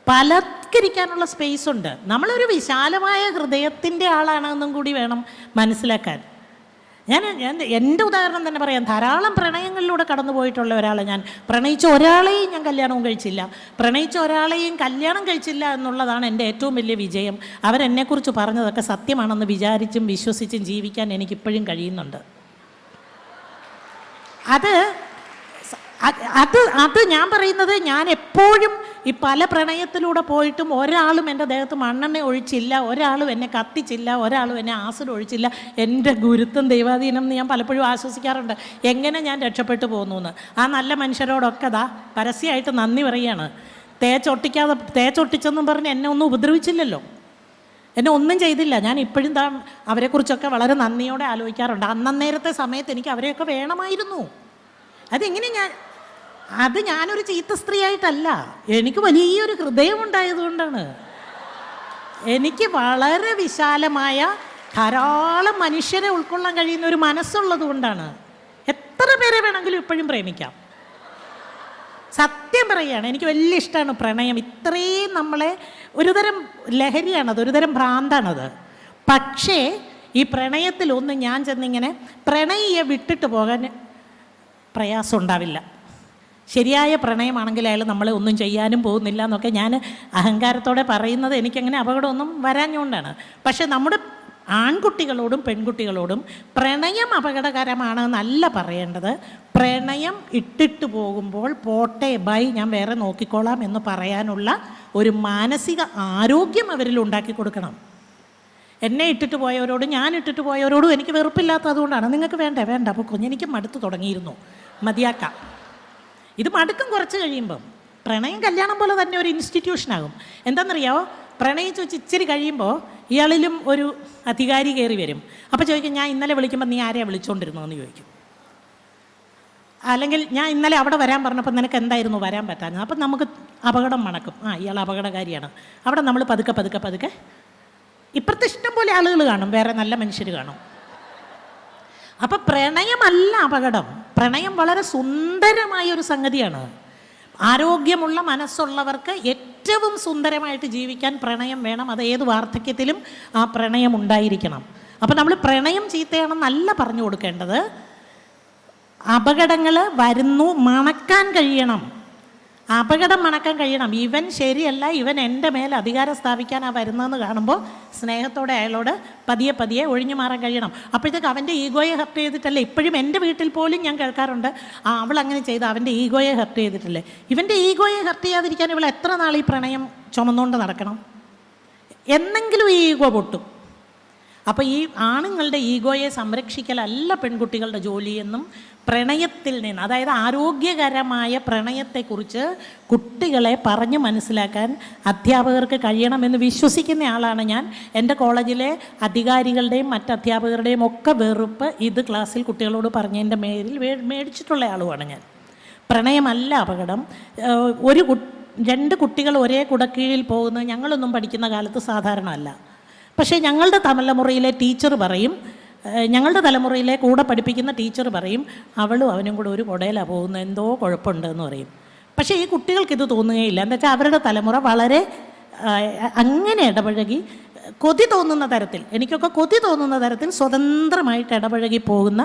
പലർക്കിരിക്കാനുള്ള സ്പേസുണ്ട്. നമ്മളൊരു വിശാലമായ ഹൃദയത്തിൻ്റെ ആളാണെന്നും കൂടി വേണം മനസ്സിലാക്കാൻ. ഞാൻ എൻ്റെ ഉദാഹരണം തന്നെ പറയാം. ധാരാളം പ്രണയങ്ങളിലൂടെ കടന്നു പോയിട്ടുള്ള ഒരാളെ ഞാൻ. പ്രണയിച്ച ഒരാളെയും ഞാൻ കല്യാണവും കഴിച്ചില്ല, പ്രണയിച്ച ഒരാളെയും കല്യാണം കഴിച്ചില്ല എന്നുള്ളതാണ് എൻ്റെ ഏറ്റവും വലിയ വിജയം. അവരെന്നെക്കുറിച്ച് പറഞ്ഞതൊക്കെ സത്യമാണെന്ന് വിചാരിച്ചും വിശ്വസിച്ചും ജീവിക്കാൻ എനിക്കിപ്പോഴും കഴിയുന്നുണ്ട്. അത് ഞാൻ പറയുന്നത്, ഞാൻ എപ്പോഴും ഈ പല പ്രണയത്തിലൂടെ പോയിട്ടും ഒരാളും എൻ്റെ ദേഹത്ത് മണ്ണെണ്ണ ഒഴിച്ചില്ല, ഒരാളും എന്നെ കത്തിച്ചില്ല, ഒരാളും എന്നെ ആസിഡ് ഒഴിച്ചില്ല. എൻ്റെ ഗുരുത്വം ദൈവാധീനം എന്ന് ഞാൻ പലപ്പോഴും ആശ്വസിക്കാറുണ്ട്. എങ്ങനെ ഞാൻ രക്ഷപ്പെട്ടു പോകുന്നു എന്ന്. ആ നല്ല മനുഷ്യരോടൊക്കെ പരസ്യമായിട്ട് നന്ദി പറയുകയാണ്. തേച്ചൊട്ടിച്ചെന്നും പറഞ്ഞ് എന്നെ ഒന്നും ഉപദ്രവിച്ചില്ലല്ലോ, എന്നെ ഒന്നും ചെയ്തില്ല. ഞാൻ ഇപ്പോഴും അവരെക്കുറിച്ചൊക്കെ വളരെ നന്ദിയോടെ ആലോചിക്കാറുണ്ട്. അന്നേരത്തെ സമയത്ത് എനിക്ക് അവരെയൊക്കെ വേണമായിരുന്നു. ഞാനൊരു ചീത്ത സ്ത്രീയായിട്ടല്ല, എനിക്ക് വലിയൊരു ഹൃദയമുണ്ടായതുകൊണ്ടാണ്. എനിക്ക് വളരെ വിശാലമായ ധാരാളം മനുഷ്യരെ ഉൾക്കൊള്ളാൻ കഴിയുന്ന ഒരു മനസ്സുള്ളത് കൊണ്ടാണ്. എത്ര പേരെ വേണമെങ്കിലും ഇപ്പോഴും പ്രേമിക്കാം. സത്യം പറയുകയാണ്, എനിക്ക് വലിയ ഇഷ്ടമാണ് പ്രണയം. ഇത്രയും നമ്മളെ ഒരുതരം ലഹരിയാണത്, ഒരുതരം ഭ്രാന്താണത്. പക്ഷേ ഈ പ്രണയത്തിലൊന്നും ഞാൻ ചെന്നിങ്ങനെ പ്രണയിയെ വിട്ടിട്ട് പോകാൻ പ്രയാസം ഉണ്ടാവില്ല. ശരിയായ പ്രണയമാണെങ്കിൽ അയാൾ നമ്മളെ ഒന്നും ചെയ്യാനും പോകുന്നില്ല എന്നൊക്കെ ഞാൻ അഹങ്കാരത്തോടെ പറയുന്നത് എനിക്കങ്ങനെ അപകടമൊന്നും വരാഞ്ഞുകൊണ്ടാണ്. പക്ഷേ നമ്മുടെ ആൺകുട്ടികളോടും പെൺകുട്ടികളോടും പ്രണയം അപകടകരമാണെന്നല്ല പറയേണ്ടത്. പ്രണയം ഇട്ടിട്ട് പോകുമ്പോൾ പോട്ടെ ബൈ, ഞാൻ വേറെ നോക്കിക്കോളാം എന്ന് പറയാനുള്ള ഒരു മാനസിക ആരോഗ്യം അവരിൽ ഉണ്ടാക്കി കൊടുക്കണം. എന്നെ ഇട്ടിട്ട് പോയവരോടും ഞാൻ ഇട്ടിട്ട് പോയവരോടും എനിക്ക് വെറുപ്പില്ലാത്തതുകൊണ്ടാണ്. നിങ്ങൾക്ക് വേണ്ട അപ്പോൾ കുഞ്ഞെനിക്ക് മടുത്ത് തുടങ്ങിയിരുന്നു, മതിയാക്കാം. ഇത് മടുക്കും കുറച്ച് കഴിയുമ്പം. പ്രണയം കല്യാണം പോലെ തന്നെ ഒരു ഇൻസ്റ്റിറ്റ്യൂഷനാകും. എന്താണെന്നറിയാമോ, പ്രണയിച്ച് വെച്ച് ഇച്ചിരി കഴിയുമ്പോൾ ഇയാളിലും ഒരു അധികാരി കയറി വരും. അപ്പോൾ ചോദിക്കും, ഞാൻ ഇന്നലെ വിളിക്കുമ്പോൾ നീ ആരെയാണ് വിളിച്ചുകൊണ്ടിരുന്നതെന്ന് ചോദിക്കും. അല്ലെങ്കിൽ ഞാൻ ഇന്നലെ അവിടെ വരാൻ പറഞ്ഞപ്പോൾ നിനക്ക് എന്തായിരുന്നു വരാൻ പറ്റാഞ്ഞത്. അപ്പം നമുക്ക് അപകടം മണക്കും. ഇയാൾ അപകടകാരിയാണ്. അവിടെ നമ്മൾ പതുക്കെ ഇപ്പുറത്തെ ഇഷ്ടം പോലെ ആളുകൾ കാണും, വേറെ നല്ല മനുഷ്യർ കാണും. അപ്പം പ്രണയമല്ല അപകടം. പ്രണയം വളരെ സുന്ദരമായ ഒരു സംഗതിയാണ്. ആരോഗ്യമുള്ള മനസ്സുള്ളവർക്ക് ഏറ്റവും സുന്ദരമായിട്ട് ജീവിക്കാൻ പ്രണയം വേണം. അത് ഏത് വാർദ്ധക്യത്തിലും ആ പ്രണയം ഉണ്ടായിരിക്കണം. അപ്പം നമ്മൾ പ്രണയം ചീത്തയാണെന്നല്ല പറഞ്ഞു കൊടുക്കേണ്ടത്. അപകടങ്ങൾ വരുന്നു, മണക്കാൻ കഴിയണം. അപകടം മണക്കാൻ കഴിയണം. ഇവൻ ശരിയല്ല, ഇവൻ എൻ്റെ മേൽ അധികാരം സ്ഥാപിക്കാനാണ് വരുന്നതെന്ന് കാണുമ്പോൾ സ്നേഹത്തോടെ അയാളോട് പതിയെ ഒഴിഞ്ഞു മാറാൻ കഴിയണം. അപ്പോഴത്തേക്ക് അവൻ്റെ ഈഗോയെ ഹർട്ട് ചെയ്തിട്ടല്ലേ. ഇപ്പോഴും എൻ്റെ വീട്ടിൽ പോലും ഞാൻ കേൾക്കാറുണ്ട്, അവൾ അങ്ങനെ ചെയ്ത് അവൻ്റെ ഈഗോയെ ഹർട്ട് ചെയ്തിട്ടില്ലേ. ഇവൻ്റെ ഈഗോയെ ഹർട്ട് ചെയ്യാതിരിക്കാൻ ഇവൾ എത്ര നാൾ ഈ പ്രണയം ചുമന്നുകൊണ്ട് നടക്കണം? എന്നെങ്കിലും ഈ ഈഗോ പൊട്ടും. അപ്പോൾ ഈ ആണുങ്ങളുടെ ഈഗോയെ സംരക്ഷിക്കലല്ല പെൺകുട്ടികളുടെ ജോലിയെന്നും പ്രണയത്തിൽ നിന്ന്, അതായത് ആരോഗ്യകരമായ പ്രണയത്തെക്കുറിച്ച് കുട്ടികളെ പറഞ്ഞ് മനസ്സിലാക്കാൻ അധ്യാപകർക്ക് കഴിയണമെന്ന് വിശ്വസിക്കുന്ന ആളാണ് ഞാൻ. എൻ്റെ കോളേജിലെ അധികാരികളുടെയും മറ്റ് അധ്യാപകരുടെയും ഒക്കെ വെറുപ്പ് ഇത് ക്ലാസ്സിൽ കുട്ടികളോട് പറഞ്ഞതിൻ്റെ മേലിൽ മേടിച്ചിട്ടുള്ള ആളുമാണ് ഞാൻ. പ്രണയമല്ല അപകടം. രണ്ട് കുട്ടികൾ ഒരേ കുടക്കീഴിൽ പോകുന്നത് ഞങ്ങളൊന്നും പഠിക്കുന്ന കാലത്ത് സാധാരണ അല്ല. പക്ഷേ ഞങ്ങളുടെ തലമുറയിലെ ടീച്ചർ പറയും, ഞങ്ങളുടെ തലമുറയിലെ കൂടെ പഠിപ്പിക്കുന്ന ടീച്ചർ പറയും, അവളും അവനും കൂടെ ഒരു കുടയിലാണ് പോകുന്നത്, എന്തോ കുഴപ്പമുണ്ടെന്ന് പറയും. പക്ഷേ ഈ കുട്ടികൾക്കിത് തോന്നുകയില്ല. എന്താ വെച്ചാൽ അവരുടെ തലമുറ വളരെ അങ്ങനെ ഇടപഴകി കൊതി തോന്നുന്ന തരത്തിൽ, എനിക്കൊക്കെ കൊതി തോന്നുന്ന തരത്തിൽ സ്വതന്ത്രമായിട്ട് ഇടപഴകി പോകുന്ന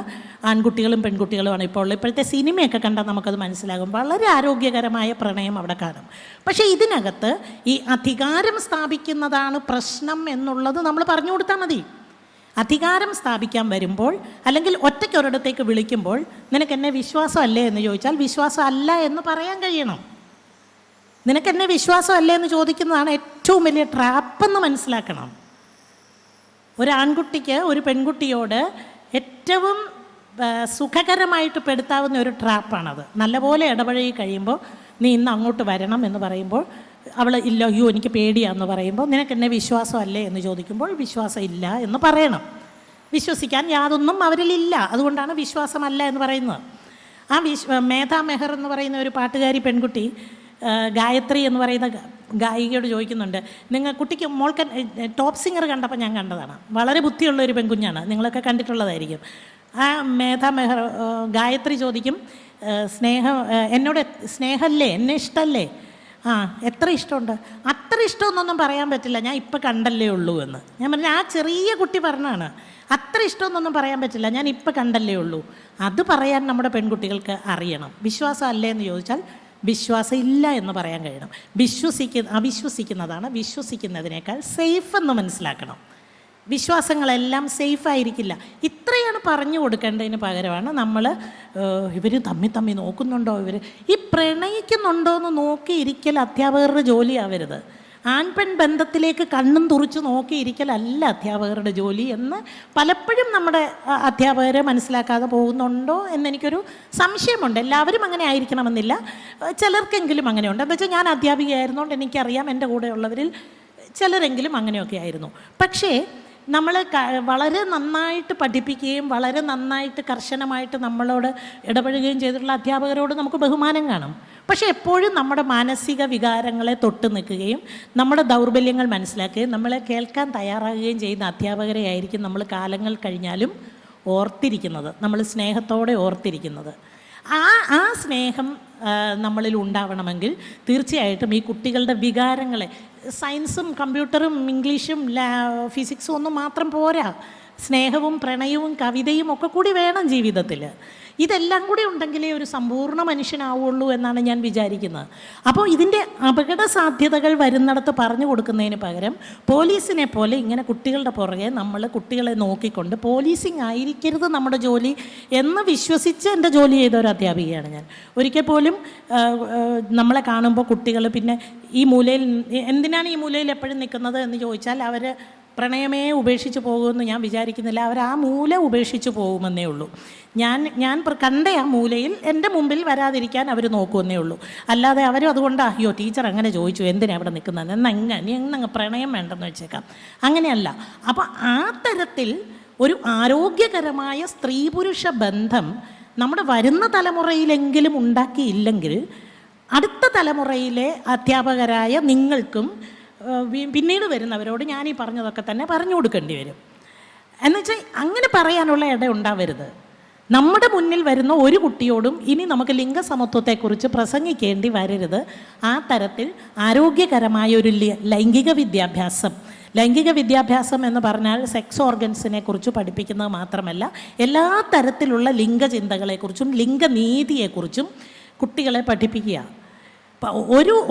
ആൺകുട്ടികളും പെൺകുട്ടികളുമാണ് ഇപ്പോൾ ഉള്ളത്. ഇപ്പോഴത്തെ സിനിമയൊക്കെ കണ്ടാൽ നമുക്കത് മനസ്സിലാകും. വളരെ ആരോഗ്യകരമായ പ്രണയം അവിടെ കാണും. പക്ഷേ ഇതിനകത്ത് ഈ അധികാരം സ്ഥാപിക്കുന്നതാണ് പ്രശ്നം എന്നുള്ളത് നമ്മൾ പറഞ്ഞു കൊടുത്താൽ മതി. അധികാരം സ്ഥാപിക്കാൻ വരുമ്പോൾ അല്ലെങ്കിൽ ഒറ്റയ്ക്കൊരിടത്തേക്ക് വിളിക്കുമ്പോൾ നിനക്കെന്നെ വിശ്വാസമല്ലേ എന്ന് ചോദിച്ചാൽ വിശ്വാസം അല്ല എന്ന് പറയാൻ കഴിയണം. നിനക്കെന്നെ വിശ്വാസമല്ലേ എന്ന് ചോദിക്കുന്നതാണ് ഏറ്റവും വലിയ ട്രാപ്പെന്ന് മനസ്സിലാക്കണം. ഒരു ആൺകുട്ടിക്ക് ഒരു പെൺകുട്ടിയോട് ഏറ്റവും സുഖകരമായിട്ട് പെടുത്താവുന്ന ഒരു ട്രാപ്പാണത്. നല്ലപോലെ ഇടപഴകി കഴിയുമ്പോൾ നീ ഇന്ന് അങ്ങോട്ട് വരണം എന്ന് പറയുമ്പോൾ അവൾ ഇല്ല, അയ്യോ എനിക്ക് പേടിയാന്ന് പറയുമ്പോൾ നിനക്കെന്നെ വിശ്വാസമല്ലേ എന്ന് ചോദിക്കുമ്പോൾ വിശ്വാസം ഇല്ല എന്ന് പറയണം. വിശ്വസിക്കാൻ യാതൊന്നും അവരിലില്ല, അതുകൊണ്ടാണ് വിശ്വാസമല്ല എന്ന് പറയുന്നത്. ആ മേധാ മെഹർ എന്ന് പറയുന്ന ഒരു പാട്ടുകാരി പെൺകുട്ടി ഗായത്രി എന്ന് പറയുന്ന ഗായികയോട് ചോദിക്കുന്നുണ്ട്, നിങ്ങൾ കുട്ടിക്ക് മോൾക്ക് ടോപ്പ് സിംഗർ കണ്ടപ്പോൾ ഞാൻ കണ്ടതാണ്, വളരെ ബുദ്ധിയുള്ള ഒരു പെൺകുഞ്ഞാണ്, നിങ്ങളൊക്കെ കണ്ടിട്ടുള്ളതായിരിക്കും. ആ മേധാ മെഹർ ഗായത്രി ചോദിക്കും, എന്നോട് സ്നേഹമല്ലേ, എന്നെ ഇഷ്ടമല്ലേ? ആ, എത്ര ഇഷ്ടമുണ്ട്? അത്ര ഇഷ്ടമൊന്നൊന്നും പറയാൻ പറ്റില്ല, ഞാൻ ഇപ്പം കണ്ടല്ലേ ഉള്ളൂ എന്ന്. ഞാൻ പറഞ്ഞു, ആ ചെറിയ കുട്ടി പറഞ്ഞാണ്, അത്ര ഇഷ്ടമൊന്നൊന്നും പറയാൻ പറ്റില്ല, ഞാൻ ഇപ്പം കണ്ടല്ലേ ഉള്ളൂ. അത് പറയാൻ നമ്മുടെ പെൺകുട്ടികൾക്ക് അറിയണം. വിശ്വാസം അല്ലേ എന്ന് ചോദിച്ചാൽ വിശ്വാസം ഇല്ല എന്ന് പറയാൻ കഴിയണം. അവിശ്വസിക്കുന്നതാണ് വിശ്വസിക്കുന്നതിനേക്കാൾ സേഫ് എന്ന് മനസ്സിലാക്കണം. വിശ്വാസങ്ങളെല്ലാം സേഫായിരിക്കില്ല. ഇത്രയാണ് പറഞ്ഞു കൊടുക്കേണ്ടതിന് പകരമാണ് നമ്മൾ ഇവർ തമ്മി നോക്കുന്നുണ്ടോ, ഇവർ ഈ പ്രണയിക്കുന്നുണ്ടോ എന്ന് നോക്കിയിരിക്കൽ അധ്യാപകരുടെ ജോലിയാവരുത്. ആൺപെൺ ബന്ധത്തിലേക്ക് കണ്ണും തുറിച്ച് നോക്കിയിരിക്കലല്ല അധ്യാപകരുടെ ജോലി എന്ന് പലപ്പോഴും നമ്മുടെ അധ്യാപകരെ മനസ്സിലാക്കാതെ പോകുന്നുണ്ടോ എന്നെനിക്കൊരു സംശയമുണ്ട്. എല്ലാവരും അങ്ങനെ ആയിരിക്കണമെന്നില്ല, ചിലർക്കെങ്കിലും അങ്ങനെയുണ്ട്. എന്താ വെച്ചാൽ ഞാൻ അധ്യാപികയായിരുന്നുകൊണ്ട് എനിക്കറിയാം, എൻ്റെ കൂടെയുള്ളവരിൽ ചിലരെങ്കിലും അങ്ങനെയൊക്കെ ആയിരുന്നു. പക്ഷേ നമ്മൾ വളരെ നന്നായിട്ട് പഠിപ്പിക്കുകയും വളരെ നന്നായിട്ട് കർശനമായിട്ട് നമ്മളോട് ഇടപഴകുകയും ചെയ്തിട്ടുള്ള അധ്യാപകരോട് നമുക്ക് ബഹുമാനം കാണും. പക്ഷേ എപ്പോഴും നമ്മുടെ മാനസിക വികാരങ്ങളെ തൊട്ട് നിൽക്കുകയും നമ്മുടെ ദൗർബല്യങ്ങൾ മനസ്സിലാക്കുകയും നമ്മളെ കേൾക്കാൻ തയ്യാറാകുകയും ചെയ്യുന്ന അധ്യാപകരെ ആയിരിക്കും നമ്മൾ കാലങ്ങൾ കഴിഞ്ഞാലും ഓർത്തിരിക്കുന്നത്, നമ്മൾ സ്നേഹത്തോടെ ഓർത്തിരിക്കുന്നത്. ആ സ്നേഹം നമ്മളിൽ ഉണ്ടാവണമെങ്കിൽ തീർച്ചയായിട്ടും ഈ കുട്ടികളുടെ വികാരങ്ങളെ, സയൻസും കമ്പ്യൂട്ടറും ഇംഗ്ലീഷും ഫിസിക്സും ഒന്നും മാത്രം പോരാ, സ്നേഹവും പ്രണയവും കവിതയും ഒക്കെ കൂടി വേണം ജീവിതത്തിൽ. ഇതെല്ലാം കൂടി ഉണ്ടെങ്കിലേ ഒരു സമ്പൂർണ്ണ മനുഷ്യനാവുള്ളൂ എന്നാണ് ഞാൻ വിചാരിക്കുന്നത്. അപ്പോൾ ഇതിൻ്റെ അപകട സാധ്യതകൾ വരുന്നിടത്ത് പറഞ്ഞു കൊടുക്കുന്നതിന് പകരം പോലീസിനെ പോലെ ഇങ്ങനെ കുട്ടികളുടെ പുറകെ നമ്മൾ കുട്ടികളെ നോക്കിക്കൊണ്ട് പോലീസിങ് ആയിരിക്കരുത് നമ്മുടെ ജോലി എന്ന് വിശ്വസിച്ച് എൻ്റെ ജോലി ചെയ്ത ഒരു അധ്യാപികയാണ് ഞാൻ. ഒരിക്കൽ പോലും നമ്മളെ കാണുമ്പോൾ കുട്ടികൾ പിന്നെ ഈ മൂലയിൽ, എന്തിനാണ് ഈ മൂലയിൽ എപ്പോഴും നിൽക്കുന്നത് എന്ന് ചോദിച്ചാൽ അവർ പ്രണയമേ ഉപേക്ഷിച്ച് പോകുമെന്ന് ഞാൻ വിചാരിക്കുന്നില്ല. അവർ ആ മൂല ഉപേക്ഷിച്ച് പോകുമെന്നേ ഉള്ളൂ. ഞാൻ കണ്ട ആ മൂലയിൽ എൻ്റെ മുമ്പിൽ വരാതിരിക്കാൻ അവർ നോക്കുമെന്നേ ഉള്ളൂ. അല്ലാതെ അവരും അതുകൊണ്ട് അയ്യോ ടീച്ചർ അങ്ങനെ ചോദിച്ചു എന്തിനാണ് അവിടെ നിൽക്കുന്നത്, എന്നങ്ങ് പ്രണയം വേണ്ടെന്ന് വെച്ചേക്കാം, അങ്ങനെയല്ല. അപ്പോൾ ആ തരത്തിൽ ഒരു ആരോഗ്യകരമായ സ്ത്രീ പുരുഷ ബന്ധം നമ്മുടെ വരുന്ന തലമുറയിലെങ്കിലും ഉണ്ടാക്കിയില്ലെങ്കിൽ അടുത്ത തലമുറയിലെ അധ്യാപകരായ നിങ്ങൾക്കും പിന്നീട് വരുന്നവരോട് ഞാൻ ഈ പറഞ്ഞതൊക്കെ തന്നെ പറഞ്ഞു കൊടുക്കേണ്ടി വരും. എന്നുവെച്ചാൽ അങ്ങനെ പറയാനുള്ള ഇട ഉണ്ടാവരുത്. നമ്മുടെ മുന്നിൽ വരുന്ന ഒരു കുട്ടിയോടും ഇനി നമുക്ക് ലിംഗസമത്വത്തെക്കുറിച്ച് പ്രസംഗിക്കേണ്ടി വരരുത്. ആ തരത്തിൽ ആരോഗ്യകരമായ ഒരു ലൈംഗിക വിദ്യാഭ്യാസം എന്ന് പറഞ്ഞാൽ സെക്സ് ഓർഗൻസിനെ കുറിച്ച് പഠിപ്പിക്കുന്നത് മാത്രമല്ല, എല്ലാ തരത്തിലുള്ള ലിംഗചിന്തകളെക്കുറിച്ചും ലിംഗനീതിയെക്കുറിച്ചും കുട്ടികളെ പഠിപ്പിക്കുക.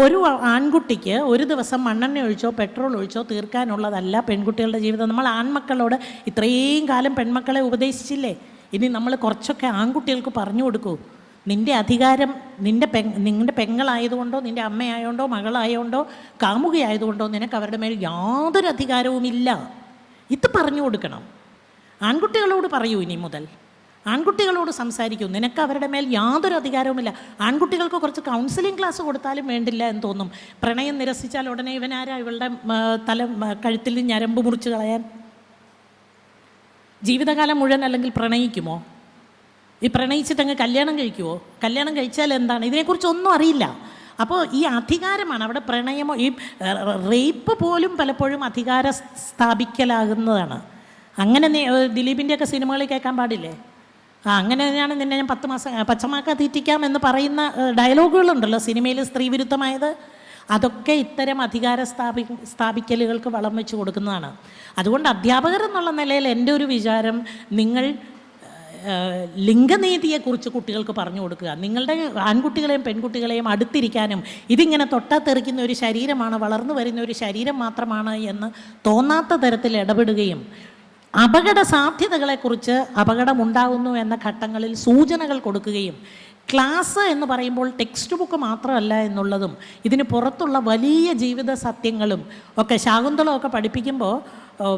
ഒരു ആൺകുട്ടിക്ക് ഒരു ദിവസം മണ്ണെണ്ണ ഒഴിച്ചോ പെട്രോൾ ഒഴിച്ചോ തീർക്കാനുള്ളതല്ല പെൺകുട്ടികളുടെ ജീവിതം. നമ്മൾ ആൺമക്കളോട് ഇത്രയും കാലം പെൺമക്കളെ ഉപദേശിച്ചില്ലേ, ഇനി നമ്മൾ കുറച്ചൊക്കെ ആൺകുട്ടികൾക്ക് പറഞ്ഞു കൊടുക്കൂ. നിൻ്റെ അധികാരം നിൻ്റെ പെങ്ങളായതുകൊണ്ടോ നിൻ്റെ അമ്മയായതുകൊണ്ടോ മകളായതുകൊണ്ടോ കാമുകയായതുകൊണ്ടോ നിനക്ക് അവരുടെ മേൽ യാതൊരു അധികാരവുമില്ല. ഇത് പറഞ്ഞു കൊടുക്കണം. ആൺകുട്ടികളോട് പറയൂ, ഇനി മുതൽ ആൺകുട്ടികളോട് സംസാരിക്കൂ, നിനക്ക് അവരുടെ മേൽ യാതൊരു അധികാരവുമില്ല. ആൺകുട്ടികൾക്ക് കുറച്ച് കൗൺസിലിംഗ് ക്ലാസ് കൊടുത്താലും വേണ്ടില്ല എന്ന് തോന്നും. പ്രണയം നിരസിച്ചാൽ ഉടനെ ഇവനാരാ ഇവളുടെ കഴുത്തിൽ ഞരമ്പ് മുറിച്ച് കളയാൻ? ജീവിതകാലം മുഴുവൻ അല്ലെങ്കിൽ പ്രണയിക്കുമോ? ഈ പ്രണയിച്ചിട്ടങ്ങ് കല്യാണം കഴിക്കുമോ? കല്യാണം കഴിച്ചാൽ എന്താണ്? ഇതിനെക്കുറിച്ചൊന്നും അറിയില്ല. അപ്പോൾ ഈ അധികാരമാണ് അവിടെ പ്രണയമോ. ഈ റേപ്പ് പോലും പലപ്പോഴും അധികാര സ്ഥാപിക്കലാകുന്നതാണ്. അങ്ങനെ ദിലീപിൻ്റെയൊക്കെ സിനിമകളിൽ കേൾക്കാൻ പാടില്ലേ? അങ്ങനെ തന്നെയാണ് നിന്നെ ഞാൻ 10 മാസം പച്ചമാക്ക തീറ്റിക്കാം എന്ന് പറയുന്ന ഡയലോഗുകളുണ്ടല്ലോ സിനിമയിൽ സ്ത്രീവിരുദ്ധമായത്. അതൊക്കെ ഇത്തരം അധികാര സ്ഥാപിക്കലുകൾക്ക് വളം വെച്ച് കൊടുക്കുന്നതാണ്. അതുകൊണ്ട് അധ്യാപകർ എന്നുള്ള നിലയിൽ എൻ്റെ ഒരു വിചാരം, നിങ്ങൾ ലിംഗനീതിയെക്കുറിച്ച് കുട്ടികൾക്ക് പറഞ്ഞു കൊടുക്കുക. നിങ്ങളുടെ ആൺകുട്ടികളെയും പെൺകുട്ടികളെയും അടുത്തിരിക്കാനും ഇതിങ്ങനെ തൊട്ടാ തെറിക്കുന്ന ഒരു ശരീരമാണ്, വളർന്നു വരുന്ന ഒരു ശരീരം മാത്രമാണ് എന്ന് തോന്നാത്ത തരത്തിൽ ഇടപെടുകയും അപകട സാധ്യതകളെക്കുറിച്ച് അപകടമുണ്ടാകുന്നു എന്ന ഘട്ടങ്ങളിൽ സൂചനകൾ കൊടുക്കുകയും, ക്ലാസ് എന്ന് പറയുമ്പോൾ ടെക്സ്റ്റ് ബുക്ക് മാത്രമല്ല എന്നുള്ളതും ഇതിന് പുറത്തുള്ള വലിയ ജീവിത സത്യങ്ങളും ഒക്കെ ശാകുന്തളമൊക്കെ പഠിപ്പിക്കുമ്പോൾ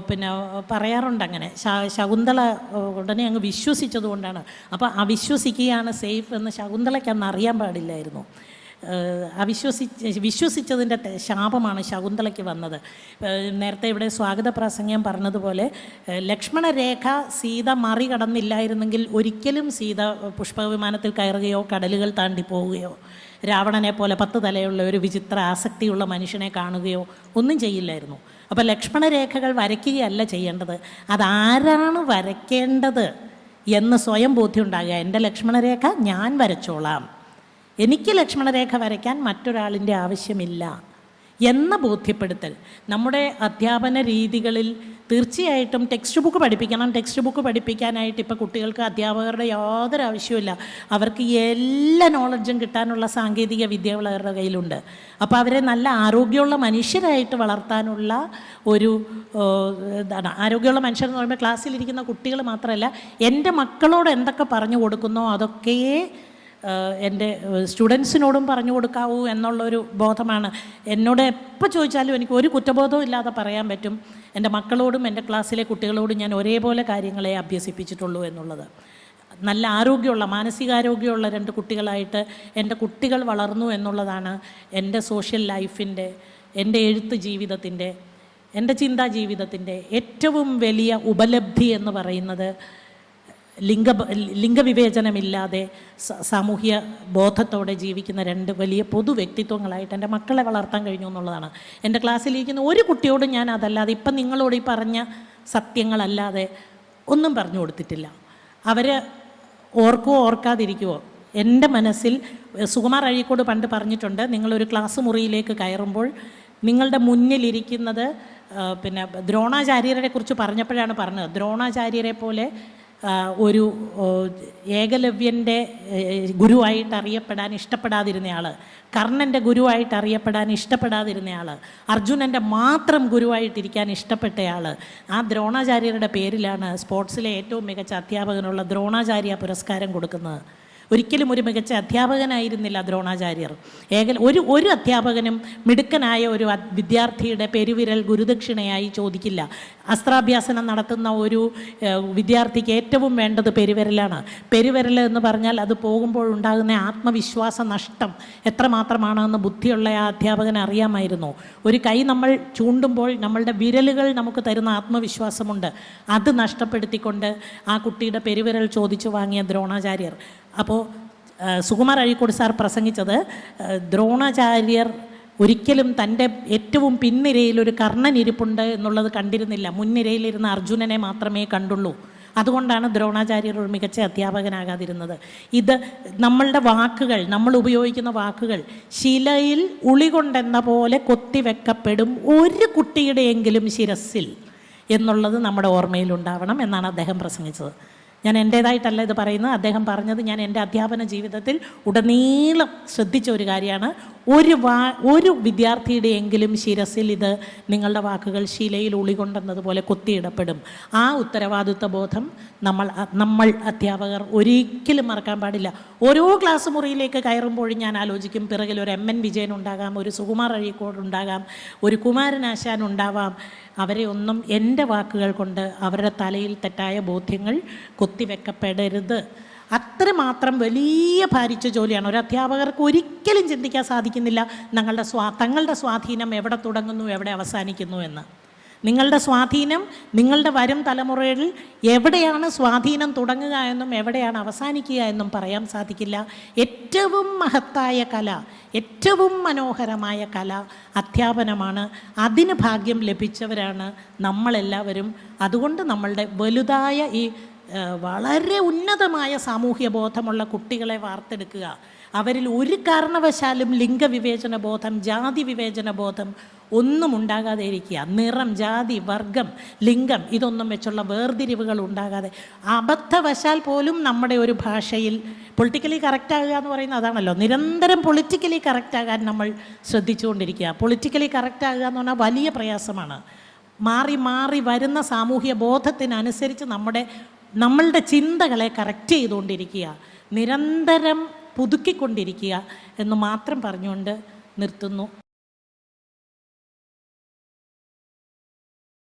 പിന്നെ പറയാറുണ്ട്. അങ്ങനെ ശകുന്തള ഉടനെ അങ്ങ് വിശ്വസിച്ചതുകൊണ്ടാണ്. അപ്പോൾ അവിശ്വസിക്കുകയാണ് സേഫ് എന്ന് ശകുന്തളയ്ക്ക് അന്ന് അറിയാൻ പാടില്ലായിരുന്നു. വിശ്വസിച്ചതിൻ്റെ ശാപമാണ് ശകുന്തളയ്ക്ക് വന്നത്. നേരത്തെ ഇവിടെ സ്വാഗത പ്രസംഗം പറഞ്ഞതുപോലെ ലക്ഷ്മണരേഖ സീത മറികടന്നില്ലായിരുന്നെങ്കിൽ ഒരിക്കലും സീത പുഷ്പവിമാനത്തിൽ കയറുകയോ കടലുകൾ താണ്ടി പോവുകയോ രാവണനെ പോലെ 10 തലയുള്ള ഒരു വിചിത്ര ആസക്തിയുള്ള മനുഷ്യനെ കാണുകയോ ഒന്നും ചെയ്യില്ലായിരുന്നു. അപ്പോൾ ലക്ഷ്മണരേഖകൾ വരയ്ക്കുകയല്ല ചെയ്യേണ്ടത്, അതാരാണ് വരയ്ക്കേണ്ടത് എന്ന് സ്വയം ബോധ്യം ഉണ്ടാകുക. എൻ്റെ ലക്ഷ്മണരേഖ ഞാൻ വരച്ചോളാം, എനിക്ക് ലക്ഷ്മണരേഖ വരയ്ക്കാൻ മറ്റൊരാളിൻ്റെ ആവശ്യമില്ല എന്ന ബോധ്യപ്പെടുത്തൽ നമ്മുടെ അധ്യാപന രീതികളിൽ തീർച്ചയായിട്ടും. ടെക്സ്റ്റ് ബുക്ക് പഠിപ്പിക്കണം. ടെക്സ്റ്റ് ബുക്ക് പഠിപ്പിക്കാനായിട്ട് ഇപ്പോൾ കുട്ടികൾക്ക് അധ്യാപകരുടെ യാതൊരു ആവശ്യമില്ല. അവർക്ക് എല്ലാ നോളജും കിട്ടാനുള്ള സാങ്കേതിക വിദ്യകൾ അവരുടെ കയ്യിലുണ്ട്. അപ്പോൾ അവരെ നല്ല ആരോഗ്യമുള്ള മനുഷ്യരായിട്ട് വളർത്താനുള്ള ഒരു ഇതാണ്. ആരോഗ്യമുള്ള മനുഷ്യരെന്ന് പറയുമ്പോൾ ക്ലാസ്സിലിരിക്കുന്ന കുട്ടികൾ മാത്രമല്ല, എൻ്റെ മക്കളോട് എന്തൊക്കെ പറഞ്ഞു കൊടുക്കുന്നോ അതൊക്കെ എൻ്റെ സ്റ്റുഡൻസിനോടും പറഞ്ഞു കൊടുക്കാവൂ എന്നുള്ളൊരു ബോധമാണ്. എന്നോട് എപ്പോൾ ചോദിച്ചാലും എനിക്ക് ഒരു കുറ്റബോധവും ഇല്ലാതെ പറയാൻ പറ്റും, എൻ്റെ മക്കളോടും എൻ്റെ ക്ലാസ്സിലെ കുട്ടികളോടും ഞാൻ ഒരേപോലെ കാര്യങ്ങളെ അഭ്യസിപ്പിച്ചിട്ടുള്ളൂ എന്നുള്ളത്. നല്ല ആരോഗ്യമുള്ള, മാനസികാരോഗ്യമുള്ള 2 കുട്ടികളായിട്ട് എൻ്റെ കുട്ടികൾ വളർന്നു എന്നുള്ളതാണ് എൻ്റെ സോഷ്യൽ ലൈഫിൻ്റെ, എൻ്റെ എഴുത്ത് ജീവിതത്തിൻ്റെ, എൻ്റെ ചിന്താ ജീവിതത്തിൻ്റെ ഏറ്റവും വലിയ ഉപലബ്ധി എന്ന് പറയുന്നത്. ലിംഗവിവേചനമില്ലാതെ സാമൂഹ്യ ബോധത്തോടെ ജീവിക്കുന്ന 2 വലിയ പൊതു വ്യക്തിത്വങ്ങളായിട്ട് എൻ്റെ മക്കളെ വളർത്താൻ കഴിഞ്ഞു എന്നുള്ളതാണ്. എൻ്റെ ക്ലാസ്സിലിരിക്കുന്ന ഒരു കുട്ടിയോടും ഞാൻ അതല്ലാതെ ഇപ്പം നിങ്ങളോട് ഈ പറഞ്ഞ സത്യങ്ങളല്ലാതെ ഒന്നും പറഞ്ഞു കൊടുത്തിട്ടില്ല. അവർ ഓർക്കുവോ ഓർക്കാതിരിക്കുവോ എൻ്റെ മനസ്സിൽ സുകുമാർ അഴീക്കോട് പണ്ട് പറഞ്ഞിട്ടുണ്ട്, നിങ്ങളൊരു ക്ലാസ് മുറിയിലേക്ക് കയറുമ്പോൾ നിങ്ങളുടെ മുന്നിലിരിക്കുന്നത് പിന്നെ ദ്രോണാചാര്യരെ കുറിച്ച് പറഞ്ഞപ്പോഴാണ് പറഞ്ഞത്, ദ്രോണാചാര്യരെ പോലെ ഒരു ഏകലവ്യൻ്റെ ഗുരുവായിട്ട് അറിയപ്പെടാൻ ഇഷ്ടപ്പെടാതിരുന്നയാൾ, കർണൻ്റെ ഗുരുവായിട്ട് അറിയപ്പെടാൻ ഇഷ്ടപ്പെടാതിരുന്നയാൾ, അർജുനൻ്റെ മാത്രം ഗുരുവായിട്ടിരിക്കാൻ ഇഷ്ടപ്പെട്ടയാൾ, ആ ദ്രോണാചാര്യരുടെ പേരിലാണ് സ്പോർട്സിലെ ഏറ്റവും മികച്ച അധ്യാപകനുള്ള ദ്രോണാചാര്യ പുരസ്കാരം കൊടുക്കുന്നത്. ഒരിക്കലും ഒരു മികച്ച അധ്യാപകനായിരുന്നില്ല ദ്രോണാചാര്യർ. ഒരു അധ്യാപകനും മിടുക്കനായ ഒരു വിദ്യാർത്ഥിയുടെ പെരുവിരൽ ഗുരുദക്ഷിണയായി ചോദിക്കില്ല. അസ്ത്രാഭ്യാസനം നടത്തുന്ന ഒരു വിദ്യാർത്ഥിക്ക് ഏറ്റവും വേണ്ടത് പെരുവിരലാണ്. പെരുവിരൽ എന്ന് പറഞ്ഞാൽ അത് പോകുമ്പോഴുണ്ടാകുന്ന ആത്മവിശ്വാസ നഷ്ടം എത്രമാത്രമാണെന്ന് ബുദ്ധിയുള്ള ആ അധ്യാപകന് അറിയാമായിരുന്നു. ഒരു കൈ നമ്മൾ ചൂണ്ടുമ്പോൾ നമ്മളുടെ വിരലുകൾ നമുക്ക് തരുന്ന ആത്മവിശ്വാസമുണ്ട്, അത് നഷ്ടപ്പെടുത്തിക്കൊണ്ട് ആ കുട്ടിയുടെ പെരുവിരൽ ചോദിച്ചു വാങ്ങിയ ദ്രോണാചാര്യർ. അപ്പോൾ സുകുമാർ അഴീക്കോട് സാർ പ്രസംഗിച്ചത്, ദ്രോണാചാര്യർ ഒരിക്കലും തൻ്റെ ഏറ്റവും പിൻനിരയിൽ ഒരു കർണൻ ഇരിപ്പുണ്ട് എന്നുള്ളത് കണ്ടിരുന്നില്ല, മുൻനിരയിലിരുന്ന അർജുനനെ മാത്രമേ കണ്ടുള്ളൂ. അതുകൊണ്ടാണ് ദ്രോണാചാര്യർ ഒരു മികച്ച അധ്യാപകനാകാതിരുന്നത്. ഇത് നമ്മളുടെ വാക്കുകൾ, നമ്മൾ ഉപയോഗിക്കുന്ന വാക്കുകൾ ശിലയിൽ ഉളികൊണ്ടെന്ന പോലെ കൊത്തിവെക്കപ്പെടും ഒരു കുട്ടിയുടെയെങ്കിലും ശിരസ്സിൽ എന്നുള്ളത് നമ്മുടെ ഓർമ്മയിലുണ്ടാവണം എന്നാണ് അദ്ദേഹം പ്രസംഗിച്ചത്. ഞാൻ എൻ്റേതായിട്ടല്ല ഇത് പറയുന്നത്, അദ്ദേഹം പറഞ്ഞത് ഞാൻ എൻ്റെ അധ്യാപന ജീവിതത്തിൽ ഉടനീളം ശ്രദ്ധിച്ച ഒരു കാര്യമാണ്. ഒരു വിദ്യാർത്ഥിയുടെയെങ്കിലും ശിരസിൽ ഇത് നിങ്ങളുടെ വാക്കുകൾ ശിലയിൽ ഉളികൊണ്ടെന്നതുപോലെ കൊത്തിയിടപ്പെടും. ആ ഉത്തരവാദിത്വ ബോധം നമ്മൾ അധ്യാപകർ ഒരിക്കലും മറക്കാൻ പാടില്ല. ഓരോ ക്ലാസ് മുറിയിലേക്ക് കയറുമ്പോഴും ഞാൻ ആലോചിക്കും, പിറകിൽ ഒരു MN വിജയൻ ഉണ്ടാകാം, ഒരു സുകുമാർ അഴീക്കോട് ഉണ്ടാകാം, ഒരു കുമാരനാശാൻ ഉണ്ടാവാം. അവരെ ഒന്നും എൻ്റെ വാക്കുകൾ കൊണ്ട് അവരുടെ തലയിൽ തെറ്റായ ബോധ്യങ്ങൾ കൊത്തിവെക്കപ്പെടരുത്. അത്രമാത്രം വലിയ ഭാരിച്ച ജോലിയാണ്. ഒരു അധ്യാപകർക്ക് ഒരിക്കലും ചിന്തിക്കാൻ സാധിക്കുന്നില്ല തങ്ങളുടെ സ്വാധീനം എവിടെ തുടങ്ങുന്നു എവിടെ അവസാനിക്കുന്നു എന്ന്. നിങ്ങളുടെ സ്വാധീനം നിങ്ങളുടെ വരും തലമുറയിൽ എവിടെയാണ് സ്വാധീനം തുടങ്ങുക എന്നും എവിടെയാണ് അവസാനിക്കുക എന്നും പറയാൻ സാധിക്കില്ല. ഏറ്റവും മഹത്തായ കല, ഏറ്റവും മനോഹരമായ കല അധ്യാപനമാണ്. അതിന് ഭാഗ്യം ലഭിച്ചവരാണ് നമ്മളെല്ലാവരും. അതുകൊണ്ട് നമ്മളുടെ വലുതായ ഈ വളരെ ഉന്നതമായ സാമൂഹ്യ ബോധമുള്ള കുട്ടികളെ വാർത്തെടുക്കുക. അവരിൽ ഒരു കാരണവശാലും ലിംഗവിവേചന ബോധം, ജാതി വിവേചന ബോധം ഒന്നും ഉണ്ടാകാതെ ഇരിക്കുക. നിറം, ജാതി, വർഗം, ലിംഗം ഇതൊന്നും വെച്ചുള്ള വേർതിരിവുകൾ ഉണ്ടാകാതെ, അബദ്ധവശാൽ പോലും നമ്മുടെ ഒരു ഭാഷയിൽ പൊളിറ്റിക്കലി കറക്റ്റാകുക എന്ന് പറയുന്നത് അതാണല്ലോ. നിരന്തരം പൊളിറ്റിക്കലി കറക്റ്റാകാൻ നമ്മൾ ശ്രദ്ധിച്ചുകൊണ്ടിരിക്കുക. പൊളിറ്റിക്കലി കറക്റ്റാകുക എന്ന് പറഞ്ഞാൽ വലിയ പ്രയാസമാണ്. മാറി മാറി വരുന്ന സാമൂഹ്യ ബോധത്തിനനുസരിച്ച് നമ്മളുടെ ചിന്തകളെ കറക്റ്റ് ചെയ്തുകൊണ്ടിരിക്കുക, നിരന്തരം പുതുക്കിക്കൊണ്ടിരിക്കുക എന്ന് മാത്രം പറഞ്ഞുകൊണ്ട് നിർത്തുന്നു.